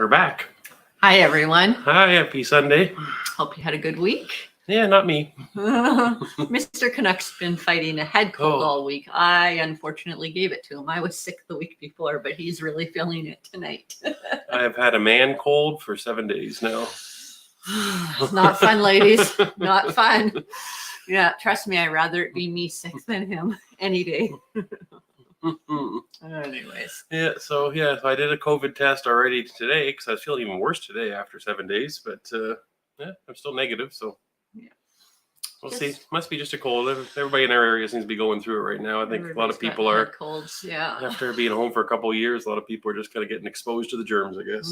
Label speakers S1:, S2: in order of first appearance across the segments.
S1: We're back.
S2: Hi, everyone.
S1: Hi, happy Sunday.
S2: Hope you had a good week.
S1: Yeah, not me.
S2: Mr. Canucks been fighting a head cold
S1: Oh.
S2: all week. I unfortunately gave it to him. I was sick the week before, but he's really feeling it tonight.
S1: I have had a man cold for 7 days now.
S2: It's not fun, ladies. Not fun. Yeah, trust me, I'd rather it be me sick than him any day. Anyways.
S1: So I did a COVID test already today because I was feeling even worse today after 7 days. But I'm still negative. So
S2: yeah,
S1: we'll see. Must be just a cold. Everybody in our area seems to be going through it right now. I think a lot of people are
S2: colds. Yeah.
S1: After being home for a couple of years, a lot of people are just kind of getting exposed to the germs, I guess.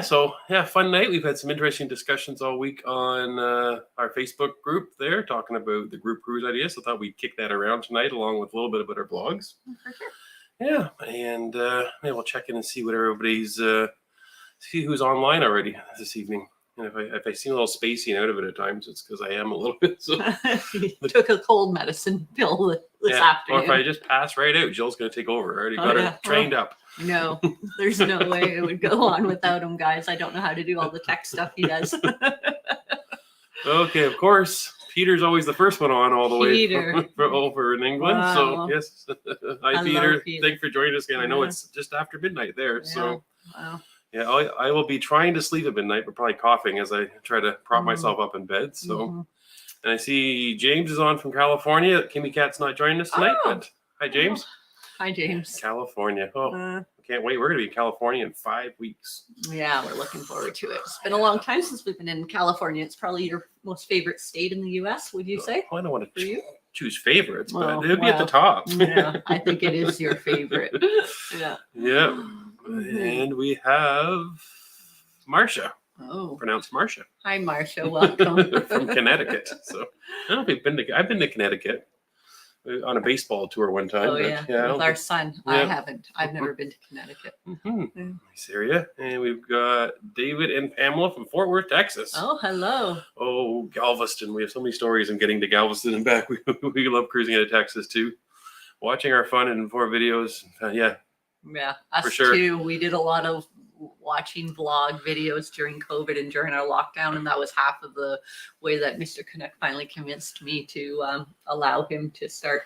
S1: So fun night. We've had some interesting discussions all week on our Facebook group there, talking about the group cruise idea. So I thought we'd kick that around tonight, along with a little bit about our blogs.
S2: For sure.
S1: Yeah, and maybe we'll check in and see what everybody's, see who's online already this evening. And if I seem a little spacing out of it at times, it's because I am a little bit. So
S2: took a cold medicine pill this afternoon.
S1: Or if I just pass right out, Jill's going to take over. I already got her trained up.
S2: No, there's no way it would go on without him, guys. I don't know how to do all the tech stuff he does.
S1: Okay, of course. Peter's always the first one on all the way over in England.
S2: Wow.
S1: So, yes. Hi, Peter. Thanks for joining us again. I know it's just after midnight there. Yeah. So,
S2: wow.
S1: Yeah, I will be trying to sleep at midnight, but probably coughing as I try to prop myself up in bed. So, and I see James is on from California. Kimmy Cat's not joining us tonight, but hi, James.
S2: Hi, James.
S1: California. I can't wait. We're going to be in California in 5 weeks.
S2: Yeah, we're looking forward to it. It's been a long time since we've been in California. It's probably your most favorite state in the U.S., would you say?
S1: I don't want to choose favorites, but it'd be at the top.
S2: Yeah, I think it is your favorite. Yeah.
S1: Yeah. And we have Marcia.
S2: Oh,
S1: pronounced Marcia.
S2: Hi, Marcia. Welcome
S1: from Connecticut. So I don't know if I've been to Connecticut on a baseball tour one time.
S2: Oh with our son. I haven't. I've never been to Connecticut.
S1: Nice area. And we've got David and Pamela from Fort Worth, Texas.
S2: Oh, hello.
S1: Oh, Galveston. We have so many stories of getting to Galveston and back. We love cruising into Texas too. Watching our fun and for videos.
S2: Yeah, us
S1: for sure.
S2: Too. We did a lot of watching vlog videos during COVID and during our lockdown, and that was half of the way that Mr. Canuck finally convinced me to allow him to start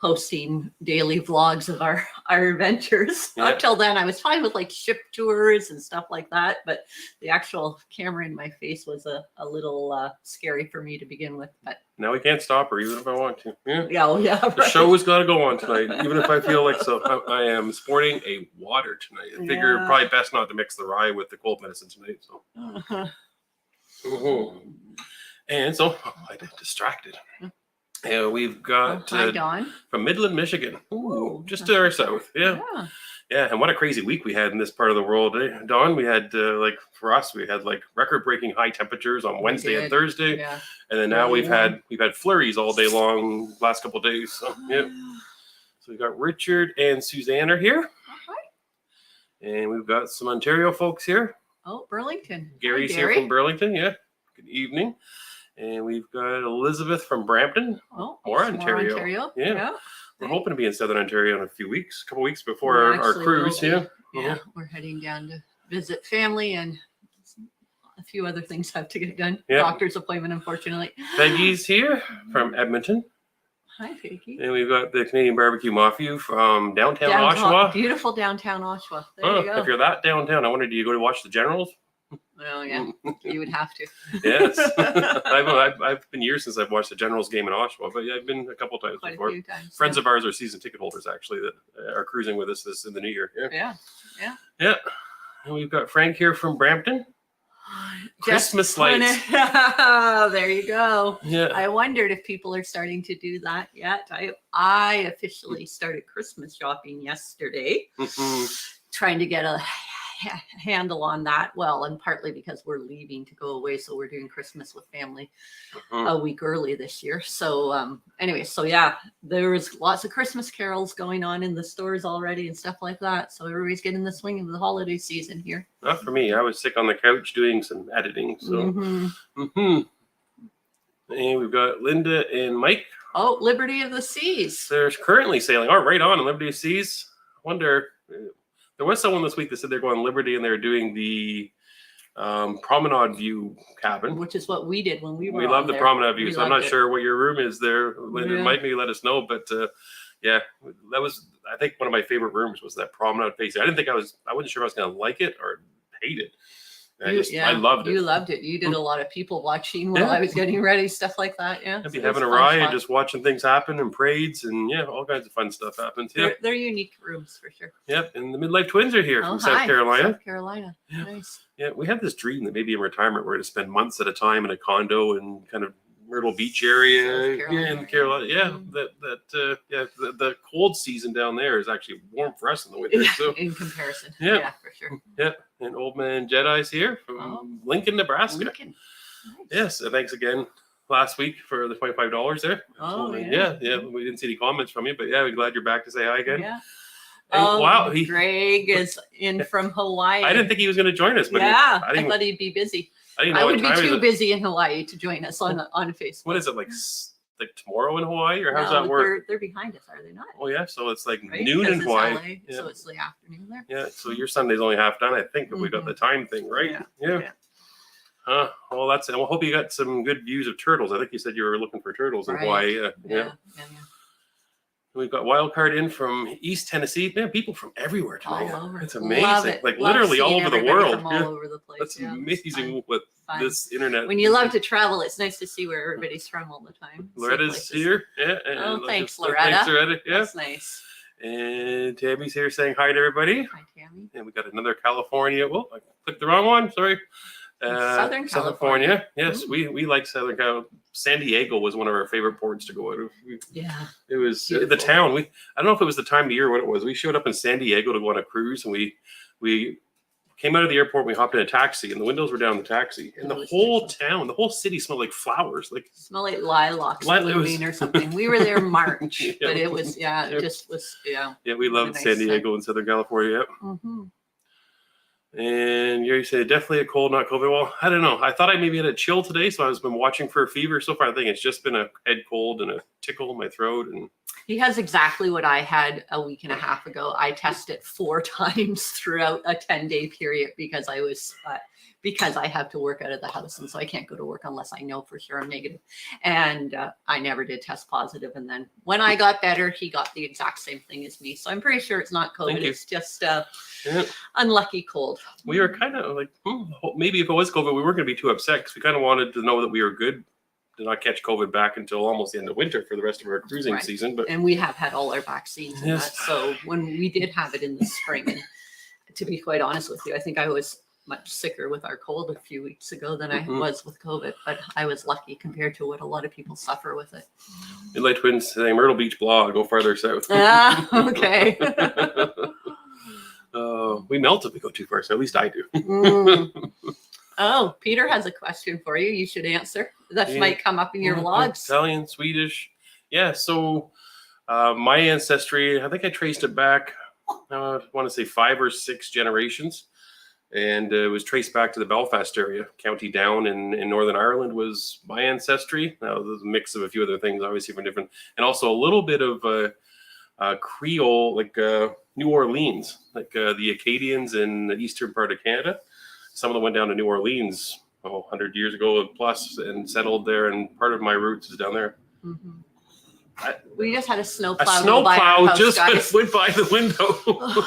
S2: posting daily vlogs of our adventures. Up till then, I was fine with like ship tours and stuff like that, but the actual camera in my face was a little scary for me to begin with. But
S1: now we can't stop her, even if I want to.
S2: The
S1: show has got to go on tonight, even if I feel like so. I am sporting a water tonight. I figure probably best not to mix the rye with the cold medicine tonight. So, and so I get distracted. Yeah, we've got
S2: Dawn
S1: from Midland, Michigan. Ooh, just to our south. Yeah, and what a crazy week we had in this part of the world. Dawn, we had for us, we had like record-breaking high temperatures on Wednesday and Thursday, and then now we've had flurries all day long last couple of days. So so we got Richard and Suzanne are here, and we've got some Ontario folks here.
S2: Oh, Burlington.
S1: Gary's here from Burlington. Yeah, good evening. And we've got Elizabeth from Brampton.
S2: Oh,
S1: more Ontario. Yeah. We're hoping to be in Southern Ontario in a couple weeks before our cruise. Yeah,
S2: we're heading down to visit family, and a few other things have to get done.
S1: Yeah.
S2: Doctor's appointment, unfortunately.
S1: Peggy's here from Edmonton.
S2: Hi, Peggy.
S1: And we've got the Canadian Barbecue Mafia from downtown Oshawa.
S2: Beautiful downtown Oshawa. There you go.
S1: If you're that downtown, I wonder, do you go to watch the Generals?
S2: Oh, yeah. You would have to.
S1: Yes. I've been years since I've watched the Generals game in Oshawa, but I've been a couple times before.
S2: A few times,
S1: Friends of ours are season ticket holders, actually, that are cruising with us this in the new year. Yeah. And we've got Frank here from Brampton. Christmas lights.
S2: There you go.
S1: Yeah.
S2: I wondered if people are starting to do that yet. I officially started Christmas shopping yesterday, trying to get a handle on that. Well, and partly because we're leaving to go away, so we're doing Christmas with family a week early this year. So anyway, there was lots of Christmas carols going on in the stores already and stuff like that. So everybody's getting the swing of the holiday season here.
S1: Not for me. I was sick on the couch doing some editing. So and we've got Linda and Mike.
S2: Oh, Liberty of the Seas.
S1: They're currently sailing. Oh, right on Liberty of the Seas. I wonder. There was someone this week that said they're going Liberty and they're doing the promenade view cabin,
S2: which is what we did when we were.
S1: We love the
S2: there.
S1: promenade view,
S2: We
S1: so I'm not
S2: loved
S1: sure what your room is there. Linda might maybe let us know, but yeah, that was, I think, one of my favorite rooms was that promenade facing. I wasn't sure I was going to like it or hate it. I loved it.
S2: You loved it. You did a lot of people watching while I was getting ready, stuff like that. Yeah.
S1: I'd be having a ride, just watching things happen and parades, and all kinds of fun stuff happens. Yeah,
S2: they're unique rooms for sure.
S1: Yep, and the Midlife Twins are here from South Carolina.
S2: South Carolina, nice.
S1: Yeah, we have this dream that maybe in retirement we're going to spend months at a time in a condo and kind of Myrtle Beach area, in Carolina. Yeah, the cold season down there is actually warm for us in the winter. So
S2: in comparison,
S1: yeah,
S2: for sure.
S1: Yeah, and Old Man Jedi's here from Lincoln, Nebraska.
S2: Lincoln. Nice.
S1: Yes, thanks again last week for the $25 there.
S2: Oh,
S1: yeah. We didn't see any comments from you, but yeah, we're glad you're back to say hi again.
S2: Yeah.
S1: Wow,
S2: Greg is in from Hawaii.
S1: I didn't think he was going to join us, but
S2: I thought he'd be busy.
S1: I
S2: would be too busy in Hawaii to join us on Facebook.
S1: What is it, like tomorrow in Hawaii, or how's that work?
S2: They're behind us, are they not?
S1: Oh yeah, so it's like noon in Hawaii.
S2: LA, so it's the afternoon there.
S1: Yeah, so your Sunday's only half done, I think, if we got the time thing right. Yeah. Well, I hope you got some good views of turtles. I think you said you were looking for turtles in Hawaii. Yeah. We've got wild card in from East Tennessee. Man, people from everywhere tonight.
S2: All over.
S1: It's amazing. Like literally all over the world.
S2: From all over the place.
S1: That's amazing with this internet.
S2: When you love to travel, it's nice to see where everybody's from all the time.
S1: Loretta's here. Yeah.
S2: Thanks, Loretta.
S1: Thanks, Loretta. Yeah.
S2: That's nice.
S1: And Tammy's here saying hi to everybody.
S2: Hi, Tammy.
S1: And we got another California. Well, I clicked the wrong one. Sorry.
S2: Southern California.
S1: Yes, we like Southern California. San Diego was one of our favorite ports to go to. It was the town. I don't know if it was the time of year or what it was. We showed up in San Diego to go on a cruise, and we came out of the airport. And we hopped in a taxi, and the windows were down the taxi, and the whole town, the whole city smelled like flowers,
S2: smelled like lilacs blooming or something. We were there in March, but it was it just was. Yeah,
S1: we loved San Diego and Southern California.
S2: Mm-hmm.
S1: And you said definitely a cold, not COVID. Well, I don't know. I thought I maybe had a chill today, so I've been watching for a fever. So far, I think it's just been a head cold and a tickle in my throat. And
S2: he has exactly what I had a week and a half ago. I tested 4 times throughout a 10-day period because I have to work out of the house, and so I can't go to work unless I know for sure I'm negative. And I never did test positive. And then when I got better, he got the exact same thing as me. So I'm pretty sure it's not COVID. It's just unlucky cold.
S1: We were kind of like, maybe if it was COVID, we weren't going to be too upset because we kind of wanted to know that we were good to not catch COVID back until almost the end of winter for the rest of our cruising season. But
S2: we have had all our vaccines and that. So when we did have it in the spring, and to be quite honest with you, I think I was much sicker with our cold a few weeks ago than I was with COVID, but I was lucky compared to what a lot of people suffer with it.
S1: Midlight Twins saying Myrtle Beach blah, go farther south.
S2: Okay.
S1: We melt if we go too far, so at least I do.
S2: Oh, Peter has a question for you. You should answer. That might come up in your vlogs.
S1: Italian, Swedish. Yeah, so my ancestry, I think I traced it back, I want to say 5 or 6 generations. And it was traced back to the Belfast area. County Down in Northern Ireland was my ancestry. Now, there's a mix of a few other things, obviously, from different, and also a little bit of Creole, like New Orleans, like the Acadians in the eastern part of Canada. Some of them went down to New Orleans 100 years ago plus and settled there, and part of my roots is down there.
S2: Mm-hmm. We just had a snowplow.
S1: A snowplow just went by the window.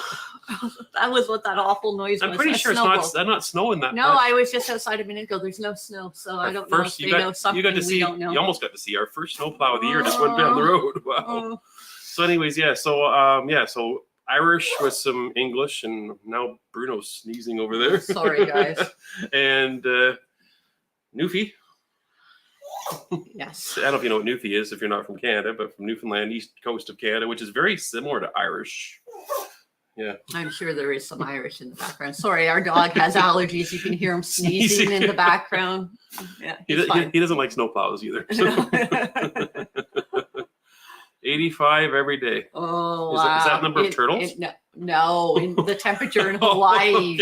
S2: That was what that awful noise was.
S1: I'm pretty sure it's not snowing that
S2: No,
S1: much.
S2: I was just outside a minute ago. There's no snow, so I don't know if they know something we don't know.
S1: You almost got to see our first snowplow of the year just went down the road. Wow. So anyways, so Irish with some English, and now Bruno's sneezing over there.
S2: Sorry, guys.
S1: And Newfie.
S2: Yes.
S1: I don't know if you know what Newfie is if you're not from Canada, but from Newfoundland, east coast of Canada, which is very similar to Irish. Yeah.
S2: I'm sure there is some Irish in the background. Sorry, our dog has allergies. You can hear him sneezing in the background. Yeah,
S1: he doesn't like snowplows either. So. 85 every day.
S2: Oh, wow.
S1: Is that number of turtles?
S2: No, in the temperature in Hawaii.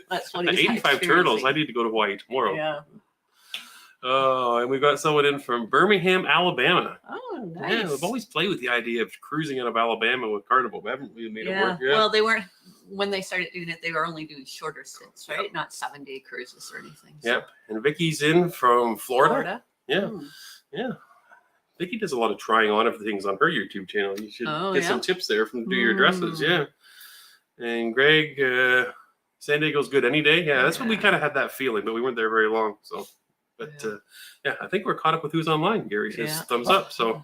S2: That's what he's
S1: 85 turtles. I need to go to Hawaii tomorrow.
S2: Yeah.
S1: Oh, and we got someone in from Birmingham, Alabama.
S2: Oh, nice.
S1: Yeah, we've always played with the idea of cruising out of Alabama with Carnival. We haven't really made it work yet.
S2: Well, they weren't when they started doing it, they were only doing shorter stints, right? Not 7-day cruises or anything. So.
S1: Yep. And Vicky's in from Florida. Yeah. Yeah. Vicky does a lot of trying on of things on her YouTube channel. You should get some tips there from do your dresses. Yeah. And Greg, San Diego's good any day. Yeah, that's what we kind of had that feeling, but we weren't there very long. So, but I think we're caught up with who's online. Gary says thumbs up. So,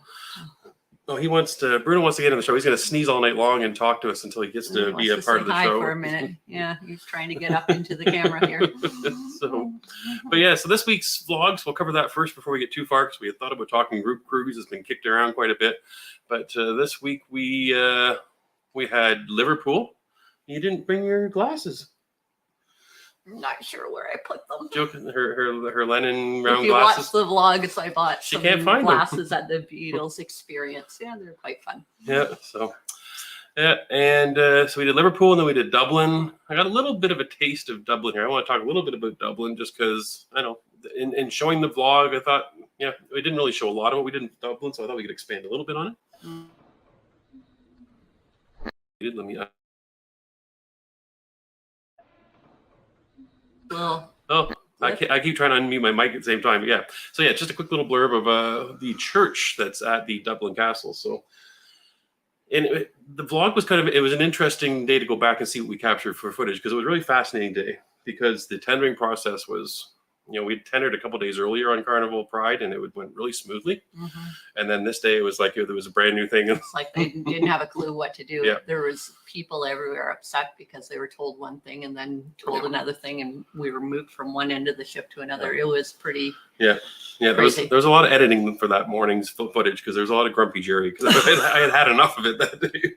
S1: Bruno wants to get in the show. He's going to sneeze all night long and talk to us until he gets to be a part of the show.
S2: For a minute. Yeah, he's trying to get up into the camera here.
S1: So this week's vlogs, we'll cover that first before we get too far because we had thought about talking group cruise. It's been kicked around quite a bit. But this week we had Liverpool. You didn't bring your glasses.
S2: I'm not sure where I put them.
S1: Joking, her Lennon round glasses.
S2: If you watch the vlogs, I bought
S1: she
S2: some
S1: can't find
S2: glasses at the Beatles Experience. Yeah, they're quite fun.
S1: Yeah, so and so we did Liverpool and then we did Dublin. I got a little bit of a taste of Dublin here. I want to talk a little bit about Dublin just because I know in showing the vlog, I thought we didn't really show a lot of what we did in Dublin, so I thought we could expand a little bit on it. Let me. I keep trying to unmute my mic at the same time. Yeah. So just a quick little blurb of the church that's at the Dublin Castle. So, and the vlog was it was an interesting day to go back and see what we captured for footage because it was a really fascinating day because the tendering process was, we tendered a couple days earlier on Carnival Pride and it went really smoothly. Mm-hmm. And then this day it was like there was a brand new thing.
S2: It's like they didn't have a clue what to do.
S1: Yeah.
S2: There was people everywhere upset because they were told one thing and then told another thing, and we were moved from one end of the ship to another. It was pretty there was a lot of editing for that morning's footage because there was a lot of grumpy Jerry because I had enough of it that day.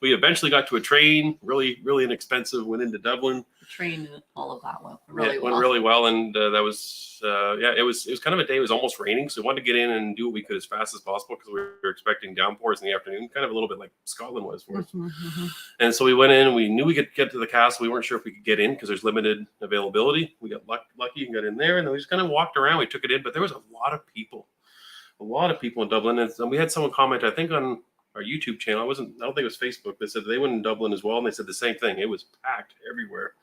S2: We eventually got to a train, really inexpensive, went into Dublin. The train and all of that went
S1: really well, and that was it was kind of a day. It was almost raining, so we wanted to get in and do what we could as fast as possible because we were expecting downpours in the afternoon, kind of a little bit like Scotland was for us. Mm-hmm. And so we went in and we knew we could get to the castle. We weren't sure if we could get in because there's limited availability. We got lucky and got in there, and then we just kind of walked around. We took it in, but there was a lot of people in Dublin. And we had someone comment, I think on our YouTube channel. I don't think it was Facebook. They said they went in Dublin as well, and they said the same thing. It was packed everywhere.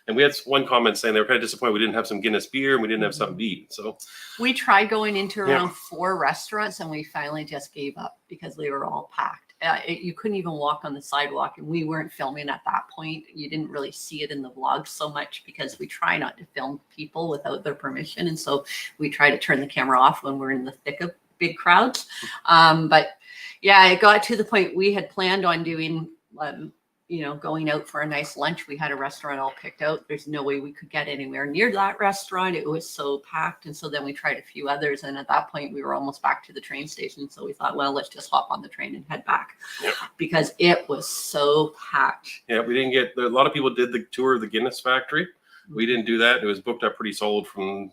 S1: And we had one comment saying they were kind of disappointed we didn't have some Guinness beer and we didn't have something to eat. So
S2: we tried going into around 4 restaurants and we finally just gave up because they were all packed. You couldn't even walk on the sidewalk, and we weren't filming at that point. You didn't really see it in the vlog so much because we try not to film people without their permission. And so we try to turn the camera off when we're in the thick of big crowds. But it got to the point we had planned on doing, going out for a nice lunch. We had a restaurant all picked out. There's no way we could get anywhere near that restaurant. It was so packed. And so then we tried a few others. And at that point, we were almost back to the train station. So we thought, well, let's just hop on the train and head back because it was so packed. Yeah,
S1: we didn't get, a lot of people did the tour of the Guinness factory. We didn't do that. It was booked up pretty solid from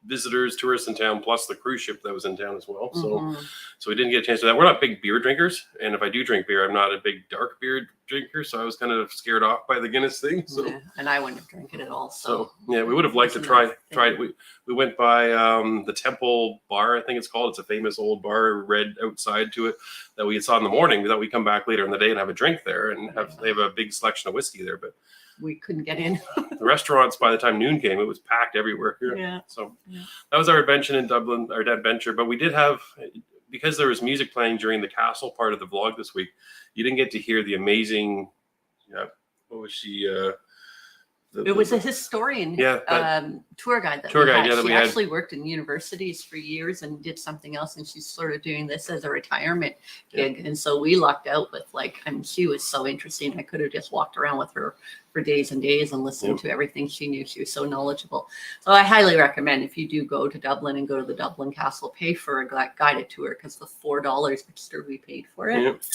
S1: visitors, tourists in town, plus the cruise ship that was in town as well. So we didn't get a chance to that. We're not big beer drinkers, and if I do drink beer, I'm not a big dark beer drinker, so I was kind of scared off by the Guinness thing. So
S2: and I wouldn't have drank it at all. So
S1: we would have liked to try it. We went by the Temple Bar, I think it's called. It's a famous old bar, red outside to it, that we saw in the morning. We thought we'd come back later in the day and have a drink there, and they have a big selection of whiskey there, but
S2: we couldn't get in.
S1: The restaurants, by the time noon came, it was packed everywhere here.
S2: Yeah.
S1: So that was our adventure in Dublin, our adventure. But we did have, because there was music playing during the castle part of the vlog this week, you didn't get to hear the amazing, what was she?
S2: It was a historian tour guide that we had. She actually worked in universities for years and did something else, and she's sort of doing this as a retirement gig. And so we lucked out with she was so interesting. I could have just walked around with her for days and days and listened to everything she knew. She was so knowledgeable. So I highly recommend, if you do go to Dublin and go to the Dublin Castle, pay for a guided tour, because the $4 extra we paid for it.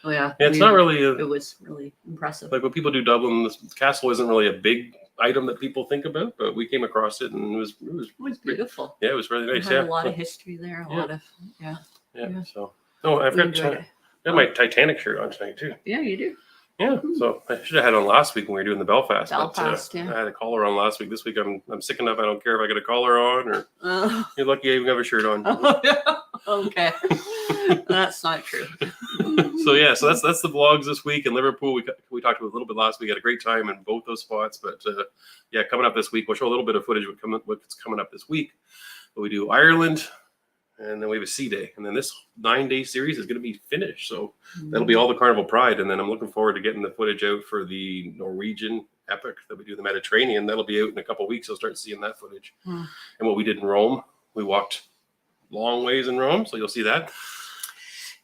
S1: It's not really
S2: it was really impressive.
S1: Like when people do Dublin, the castle isn't really a big item that people think about, but we came across it and it was
S2: beautiful.
S1: Yeah, it was really nice.
S2: It had a lot of history there. A lot of
S1: So I forgot I have my Titanic shirt on tonight too.
S2: Yeah, you do.
S1: Yeah, so I should have had on last week when we were doing the Belfast.
S2: I
S1: had a collar on last week. This week I'm sick enough. I don't care if I get a collar on or you're lucky I even have a shirt on.
S2: Okay, that's not true.
S1: So that's the vlogs this week in Liverpool. We talked about a little bit last week. We had a great time in both those spots, but coming up this week, we'll show a little bit of footage of what's coming up this week. But we do Ireland, and then we have a sea day, and then this 9-day series is going to be finished. So that'll be all the Carnival Pride, and then I'm looking forward to getting the footage out for the Norwegian epic that we do in the Mediterranean. That'll be out in a couple of weeks. You'll start seeing that footage. And what we did in Rome, we walked long ways in Rome, so you'll see that.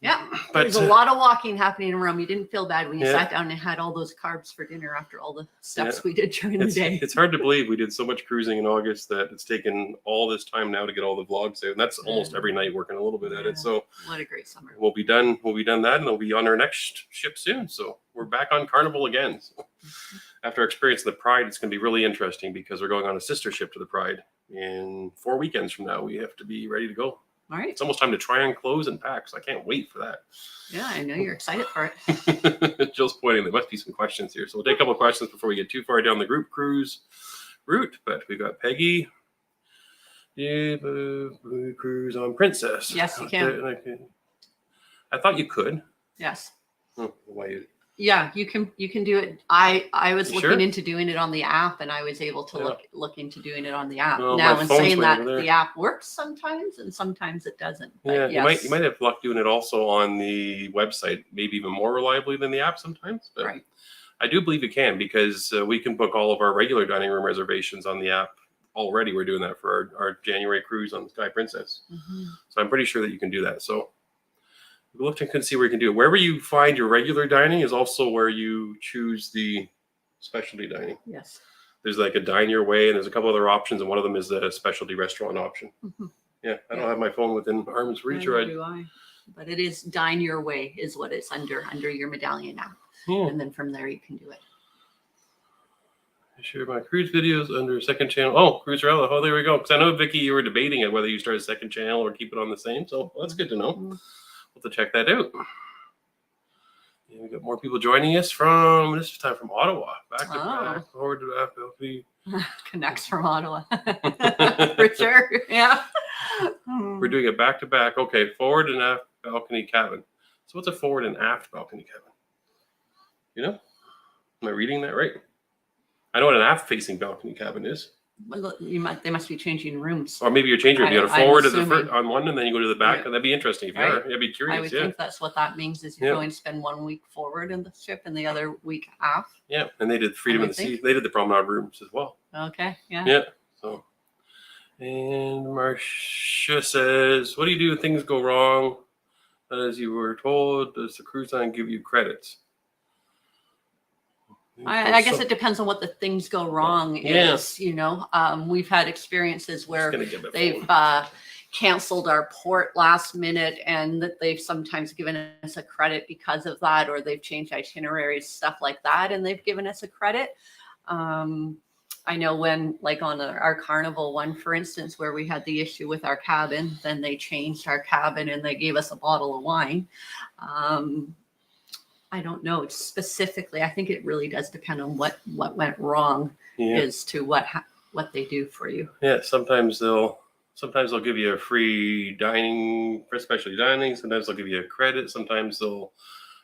S2: Yeah, there's a lot of walking happening in Rome. You didn't feel bad when you sat down and had all those carbs for dinner after all the steps we did during the day.
S1: It's hard to believe we did so much cruising in August that it's taken all this time now to get all the vlogs out. And that's almost every night working a little bit at it. So
S2: what a great summer.
S1: We'll be done that, and we'll be on our next ship soon. So we're back on Carnival again. So after our experience of the Pride, it's going to be really interesting because we're going on a sister ship to the Pride in 4 weekends from now. We have to be ready to go.
S2: All right.
S1: It's almost time to try on clothes and pack, so I can't wait for that.
S2: Yeah, I know you're excited for it.
S1: Jill's pointing. There must be some questions here. So we'll take a couple of questions before we get too far down the group cruise route. But we got Peggy. Cruise on Princess.
S2: Yes, you can.
S1: I thought you could.
S2: Yes.
S1: Oh, why?
S2: Yeah, you can do it. I was looking
S1: sure?
S2: into doing it on the app, and I was able to look into doing it on the app.
S1: Well,
S2: now,
S1: my
S2: in
S1: phone's
S2: saying
S1: way
S2: that,
S1: over there.
S2: the app works sometimes, and sometimes it doesn't. But
S1: Yeah, you might have luck doing it also on the website, maybe even more reliably than the app sometimes. But
S2: right.
S1: I do believe you can, because we can book all of our regular dining room reservations on the app already. We're doing that for our January cruise on the Sky Princess. So I'm pretty sure that you can do that. So we looked and can see where you can do it. Wherever you find your regular dining is also where you choose the specialty dining.
S2: Yes.
S1: There's like a dine your way, and there's a couple other options, and one of them is the specialty restaurant option. Yeah, I don't have my phone within arm's reach.
S2: Neither do I. But it is Dine Your Way is what it's under your Medallion app. And then from there you can do it.
S1: I share my cruise videos under second channel. Oh, Cruiserella. Oh, there we go. Because I know, Vicky, you were debating it whether you start a second channel or keep it on the same. So that's good to know. We'll have to check that out. Yeah, we got more people joining us from this time from Ottawa. Back to back, forward to back, balcony.
S2: Canucks from Ottawa. For sure. Yeah.
S1: We're doing it back to back. Okay, forward and aft balcony cabin. So what's a forward and aft balcony cabin? You know? Am I reading that right? I know what an aft facing balcony cabin is.
S2: Well, they must be changing rooms.
S1: Or maybe you're changing room. You got to forward on one, and then you go to the back.
S2: Right.
S1: And that'd be interesting if you are. I'd be curious.
S2: I would think that's what that means, is you're going to spend 1 week forward in the ship and the other week aft.
S1: Yeah, and they did Freedom of the Sea. They did the promenade rooms as well.
S2: Okay, yeah.
S1: Yeah, so. And Marcia says, what do you do when things go wrong? As you were told, does the cruise line give you credits?
S2: I guess it depends on what the things go wrong is. You know, we've had experiences where they've canceled our port last minute, and that they've sometimes given us a credit because of that, or they've changed itineraries, stuff like that, and they've given us a credit. I know when, like on our Carnival one, for instance, where we had the issue with our cabin, then they changed our cabin and they gave us a bottle of wine. I don't know specifically. I think it really does depend on what went wrong as to what they do for you. Yeah,
S1: sometimes they'll give you a free dining for specialty dining. Sometimes they'll give you a credit. Sometimes they'll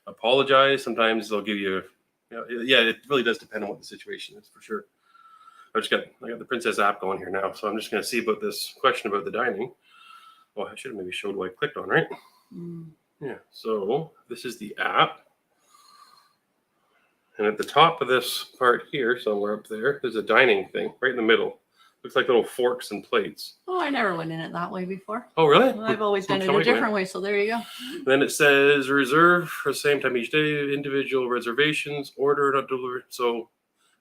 S1: apologize. Sometimes they'll give you, it really does depend on what the situation is, for sure. I got the Princess app going here now, so I'm just going to see about this question about the dining. Well, I should have maybe showed what I clicked on, right? Yeah, so this is the app. And at the top of this part here, somewhere up there, there's a dining thing right in the middle. Looks like little forks and plates.
S2: Oh, I never went in it that way before.
S1: Oh, really?
S2: Well, I've always done it a different way, so there you go.
S1: Then it says reserve for the same time each day, individual reservations, order, not delivered. So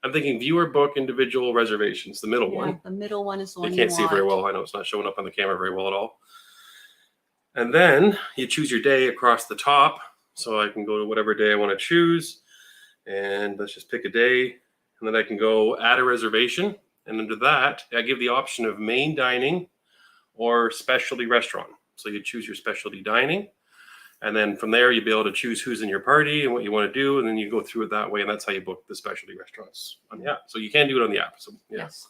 S1: I'm thinking viewer book, individual reservations, the middle one.
S2: The middle one is the one
S1: you can't see very well. I know it's not showing up on the camera very well at all. And then you choose your day across the top. So I can go to whatever day I want to choose. And let's just pick a day. And then I can go add a reservation. And under that, I give the option of main dining or specialty restaurant. So you choose your specialty dining. And then from there, you'll be able to choose who's in your party and what you want to do. And then you go through it that way. And that's how you book the specialty restaurants on the app. So you can do it on the app. So
S2: yes.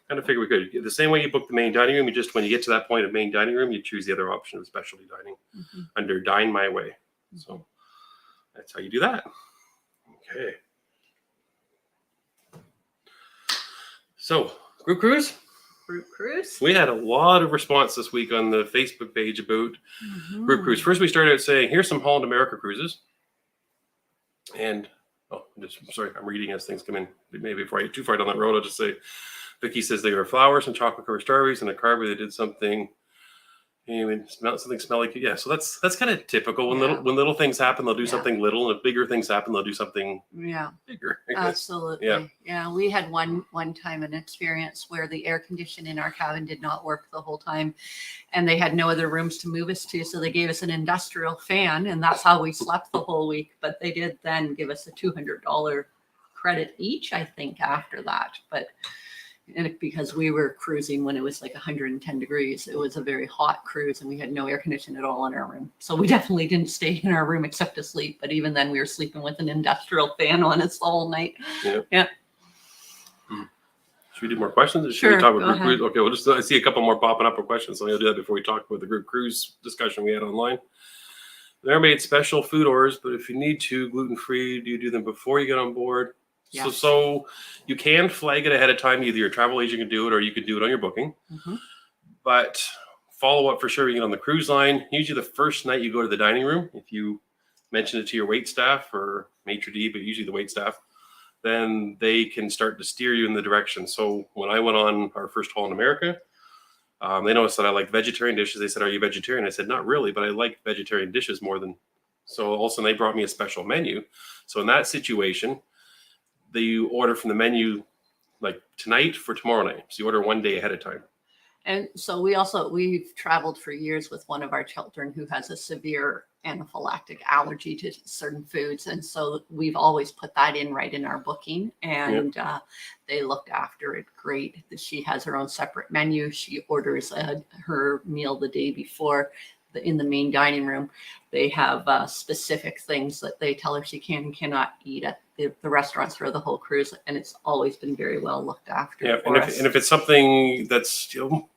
S1: Kind of figure we could. The same way you book the main dining room, you just, when you get to that point of main dining room, you choose the other option of specialty dining under Dine My Way. So that's how you do that. Okay. So, group cruise?
S2: Group cruise.
S1: We had a lot of response this week on the Facebook page about group cruise. First, we started out saying, here's some Holland America cruises. And, sorry, I'm reading as things come in. Maybe before I get too far down that road, I'll just say, Vicky says they were flowers and chocolate covered strawberries and a card where they did something. Something smelly. Yeah, so that's kind of typical. When little things happen, they'll do something little, and if bigger things happen, they'll do something bigger.
S2: Absolutely. Yeah, we had one time an experience where the air conditioning in our cabin did not work the whole time, and they had no other rooms to move us to, so they gave us an industrial fan, and that's how we slept the whole week. But they did then give us a $200 credit each, I think, after that. But because we were cruising when it was like 110 degrees, it was a very hot cruise, and we had no air conditioning at all in our room. So we definitely didn't stay in our room except to sleep. But even then, we were sleeping with an industrial fan on us the whole night. Yeah.
S1: Should we do more questions? Or should we talk about group cruise? Okay, we'll just I see a couple more popping up with questions, so we'll do that before we talk about the group cruise discussion we had online. They're made special food orders, but if you need to, gluten-free, do you do them before you get on board? Yes. So you can flag it ahead of time. Either your travel agent can do it or you can do it on your booking. But follow up for sure. You get on the cruise line. Usually the first night you go to the dining room, if you mention it to your wait staff or maitre d', but usually the wait staff, then they can start to steer you in the direction. So when I went on our first Holland America, they noticed that I liked vegetarian dishes. They said, "Are you vegetarian?" I said, "Not really, but I like vegetarian dishes more than." So also they brought me a special menu. So in that situation, you order from the menu like tonight for tomorrow night. So you order one day ahead of time.
S2: And so we've traveled for years with one of our children who has a severe anaphylactic allergy to certain foods. And so we've always put that in right in our booking, and they looked after it great. She has her own separate menu. She orders her meal the day before. In the main dining room, they have specific things that they tell her she can and cannot eat at the restaurants for the whole cruise, and it's always been very well looked after.
S1: Yeah, and if it's something that's still,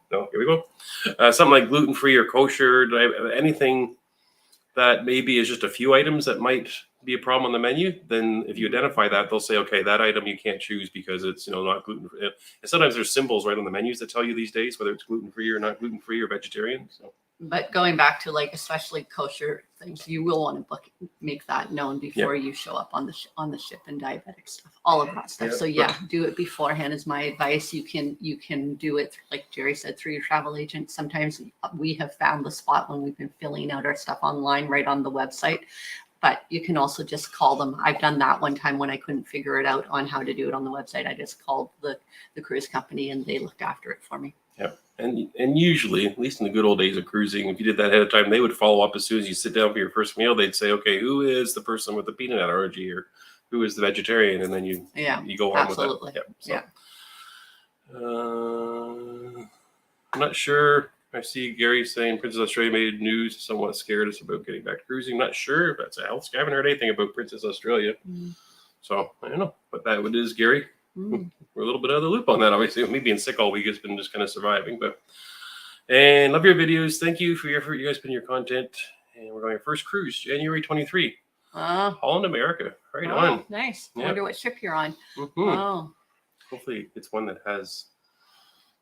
S1: no, here we go, something like gluten-free or kosher, anything that maybe is just a few items that might be a problem on the menu, then if you identify that, they'll say, okay, that item you can't choose because it's not gluten-free. And sometimes there's symbols right on the menus that tell you these days whether it's gluten-free or not gluten-free or vegetarian. So.
S2: But going back to especially kosher things, you will want to make that known before you show up on the ship, and diabetic stuff, all of that stuff. So do it beforehand is my advice. You can do it, like Jerry said, through your travel agent. Sometimes we have found the spot when we've been filling out our stuff online right on the website. But you can also just call them. I've done that one time when I couldn't figure it out on how to do it on the website. I just called the cruise company, and they looked after it for me.
S1: Yeah. And usually, at least in the good old days of cruising, if you did that ahead of time, they would follow up as soon as you sit down for your first meal. They'd say, okay, who is the person with the peanut allergy, or who is the vegetarian? And then you go on with that. I'm not sure. I see Gary saying Princess Australia made news, somewhat scared us about getting back to cruising. I'm not sure if that's a health scare. I haven't heard anything about Princess Australia. So I don't know. But that is Gary. We're a little bit out of the loop on that. Obviously, me being sick all week has been just kind of surviving. And love your videos. Thank you for your effort. You guys put in your content. And we're going our first cruise, January 23. Holland America. Right on.
S2: Nice. I wonder what ship you're on.
S1: Hopefully it's one that has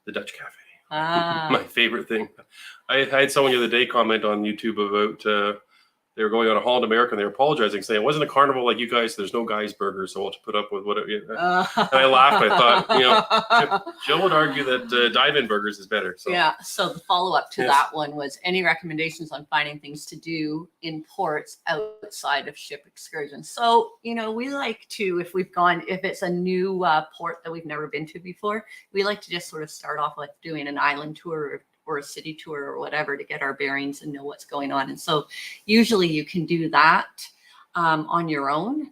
S1: the Dutch Cafe. My favorite thing. I had someone the other day comment on YouTube about they were going on a Holland America, and they were apologizing, saying it wasn't a carnival like you guys. There's no guys burgers, so we'll have to put up with what. And I laughed. I thought, Jill would argue that dive-in burgers is better. So. Yeah.
S2: So the follow-up to that one was any recommendations on finding things to do in ports outside of ship excursions. So we like to, if it's a new port that we've never been to before, we like to just sort of start off with doing an island tour or a city tour or whatever to get our bearings and know what's going on. And so usually you can do that on your own,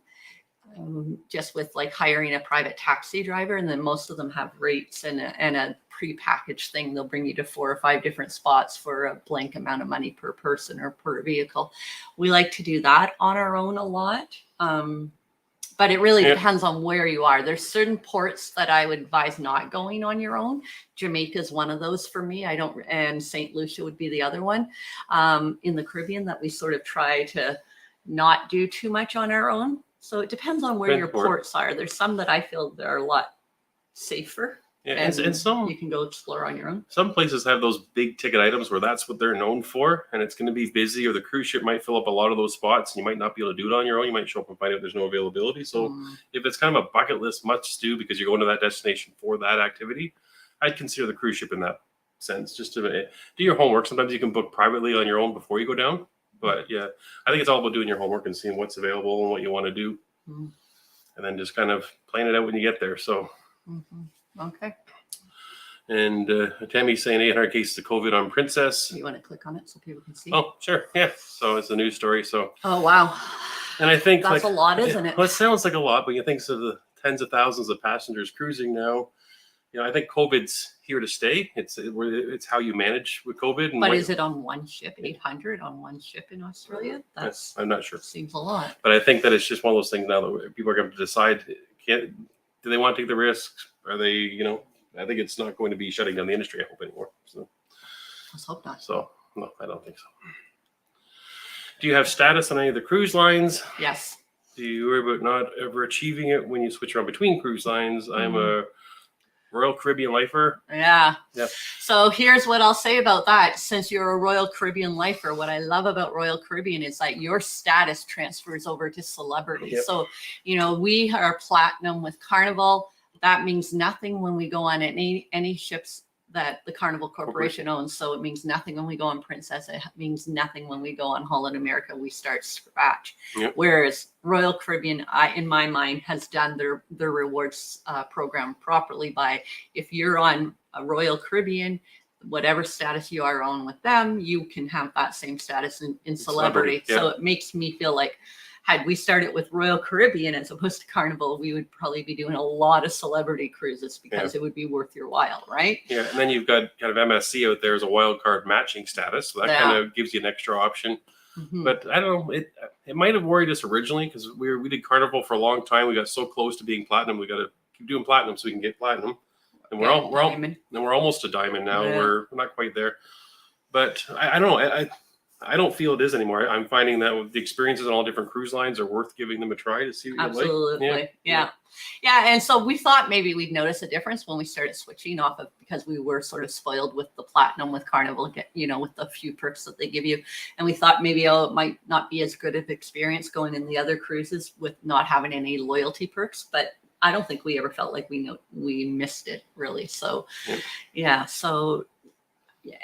S2: just with hiring a private taxi driver. And then most of them have rates and a prepackaged thing. They'll bring you to 4 or 5 different spots for a blank amount of money per person or per vehicle. We like to do that on our own a lot. But it really depends on where you are. There's certain ports that I would advise not going on your own. Jamaica is one of those for me. And St. Lucia would be the other one in the Caribbean that we sort of try to not do too much on our own. So it depends on where your
S1: Transport.
S2: ports are. There's some that I feel that are a lot safer.
S1: Yeah,
S2: And
S1: and some
S2: you can go explore on your own.
S1: some places have those big ticket items where that's what they're known for, and it's going to be busy, or the cruise ship might fill up a lot of those spots, and you might not be able to do it on your own. You might show up and find out there's no availability. So if it's kind of a bucket list must do because you're going to that destination for that activity, I'd consider the cruise ship in that sense. Just to do your homework. Sometimes you can book privately on your own before you go down. But yeah, I think it's all about doing your homework and seeing what's available and what you want to do. And then just kind of playing it out when you get there. So,
S2: okay.
S1: And Tammy's saying 800 cases of COVID on Princess.
S2: You want to click on it so people can see?
S1: Oh, sure. Yeah. So it's a news story. So.
S2: Oh, wow.
S1: And I think
S2: that's a lot, isn't it?
S1: Well, it sounds like a lot, but you think of the tens of thousands of passengers cruising now. You know, I think COVID's here to stay. It's how you manage with COVID. And
S2: but is it on one ship? 800 on one ship in Australia?
S1: I'm not sure.
S2: Seems a lot.
S1: But I think that it's just one of those things now that people are going to decide: do they want to take the risks? Are they? You know, I think it's not going to be shutting down the industry. I hope anymore. So
S2: let's hope not.
S1: So no, I don't think so. Do you have status on any of the cruise lines?
S2: Yes.
S1: Do you worry about not ever achieving it when you switch around between cruise lines? I'm a Royal Caribbean lifer.
S2: Yeah.
S1: Yep.
S2: So here's what I'll say about that. Since you're a Royal Caribbean lifer, what I love about Royal Caribbean is that your status transfers over to celebrity.
S1: Yep.
S2: So, you know, we are platinum with Carnival. That means nothing when we go on any ships that the Carnival Corporation owns. So it means nothing when we go on Princess. It means nothing when we go on Holland America. We start scratch.
S1: Yep.
S2: Whereas Royal Caribbean, in my mind, has done their rewards program properly by if you're on a Royal Caribbean, whatever status you are on with them, you can have that same status in celebrity.
S1: Yeah.
S2: So it makes me feel like had we started with Royal Caribbean as opposed to Carnival, we would probably be doing a lot of celebrity cruises because it would be worth your while, right?
S1: Yeah, and then you've got kind of MSC out there as a wild card matching status, so that kind of gives you an extra option. But I don't know, it might have worried us originally because we did Carnival for a long time. We got so close to being platinum, we got to keep doing platinum so we can get platinum, and we're almost to diamond now.
S2: Yeah.
S1: We're not quite there, but I don't know. I don't feel it is anymore. I'm finding that with the experiences on all different cruise lines are worth giving them a try to see what
S2: Absolutely.
S1: you like.
S2: Yeah. And so we thought maybe we'd notice a difference when we started switching off of because we were sort of spoiled with the platinum with Carnival, you know, with the few perks that they give you. And we thought maybe it might not be as good of experience going in the other cruises with not having any loyalty perks, but I don't think we ever felt like we missed it really. So so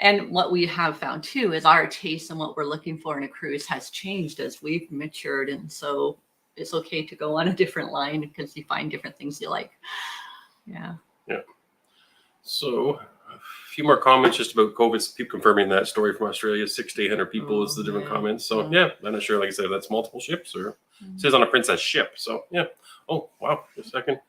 S2: and what we have found too is our taste and what we're looking for in a cruise has changed as we've matured. And so it's okay to go on a different line because you find different things you like. Yeah.
S1: So a few more comments just about COVID. Keep confirming that story from Australia. 600 to 800 people is the different comments. So I'm not sure, like I said, if that's multiple ships or it says on a Princess ship. So Oh, wow. Just a second.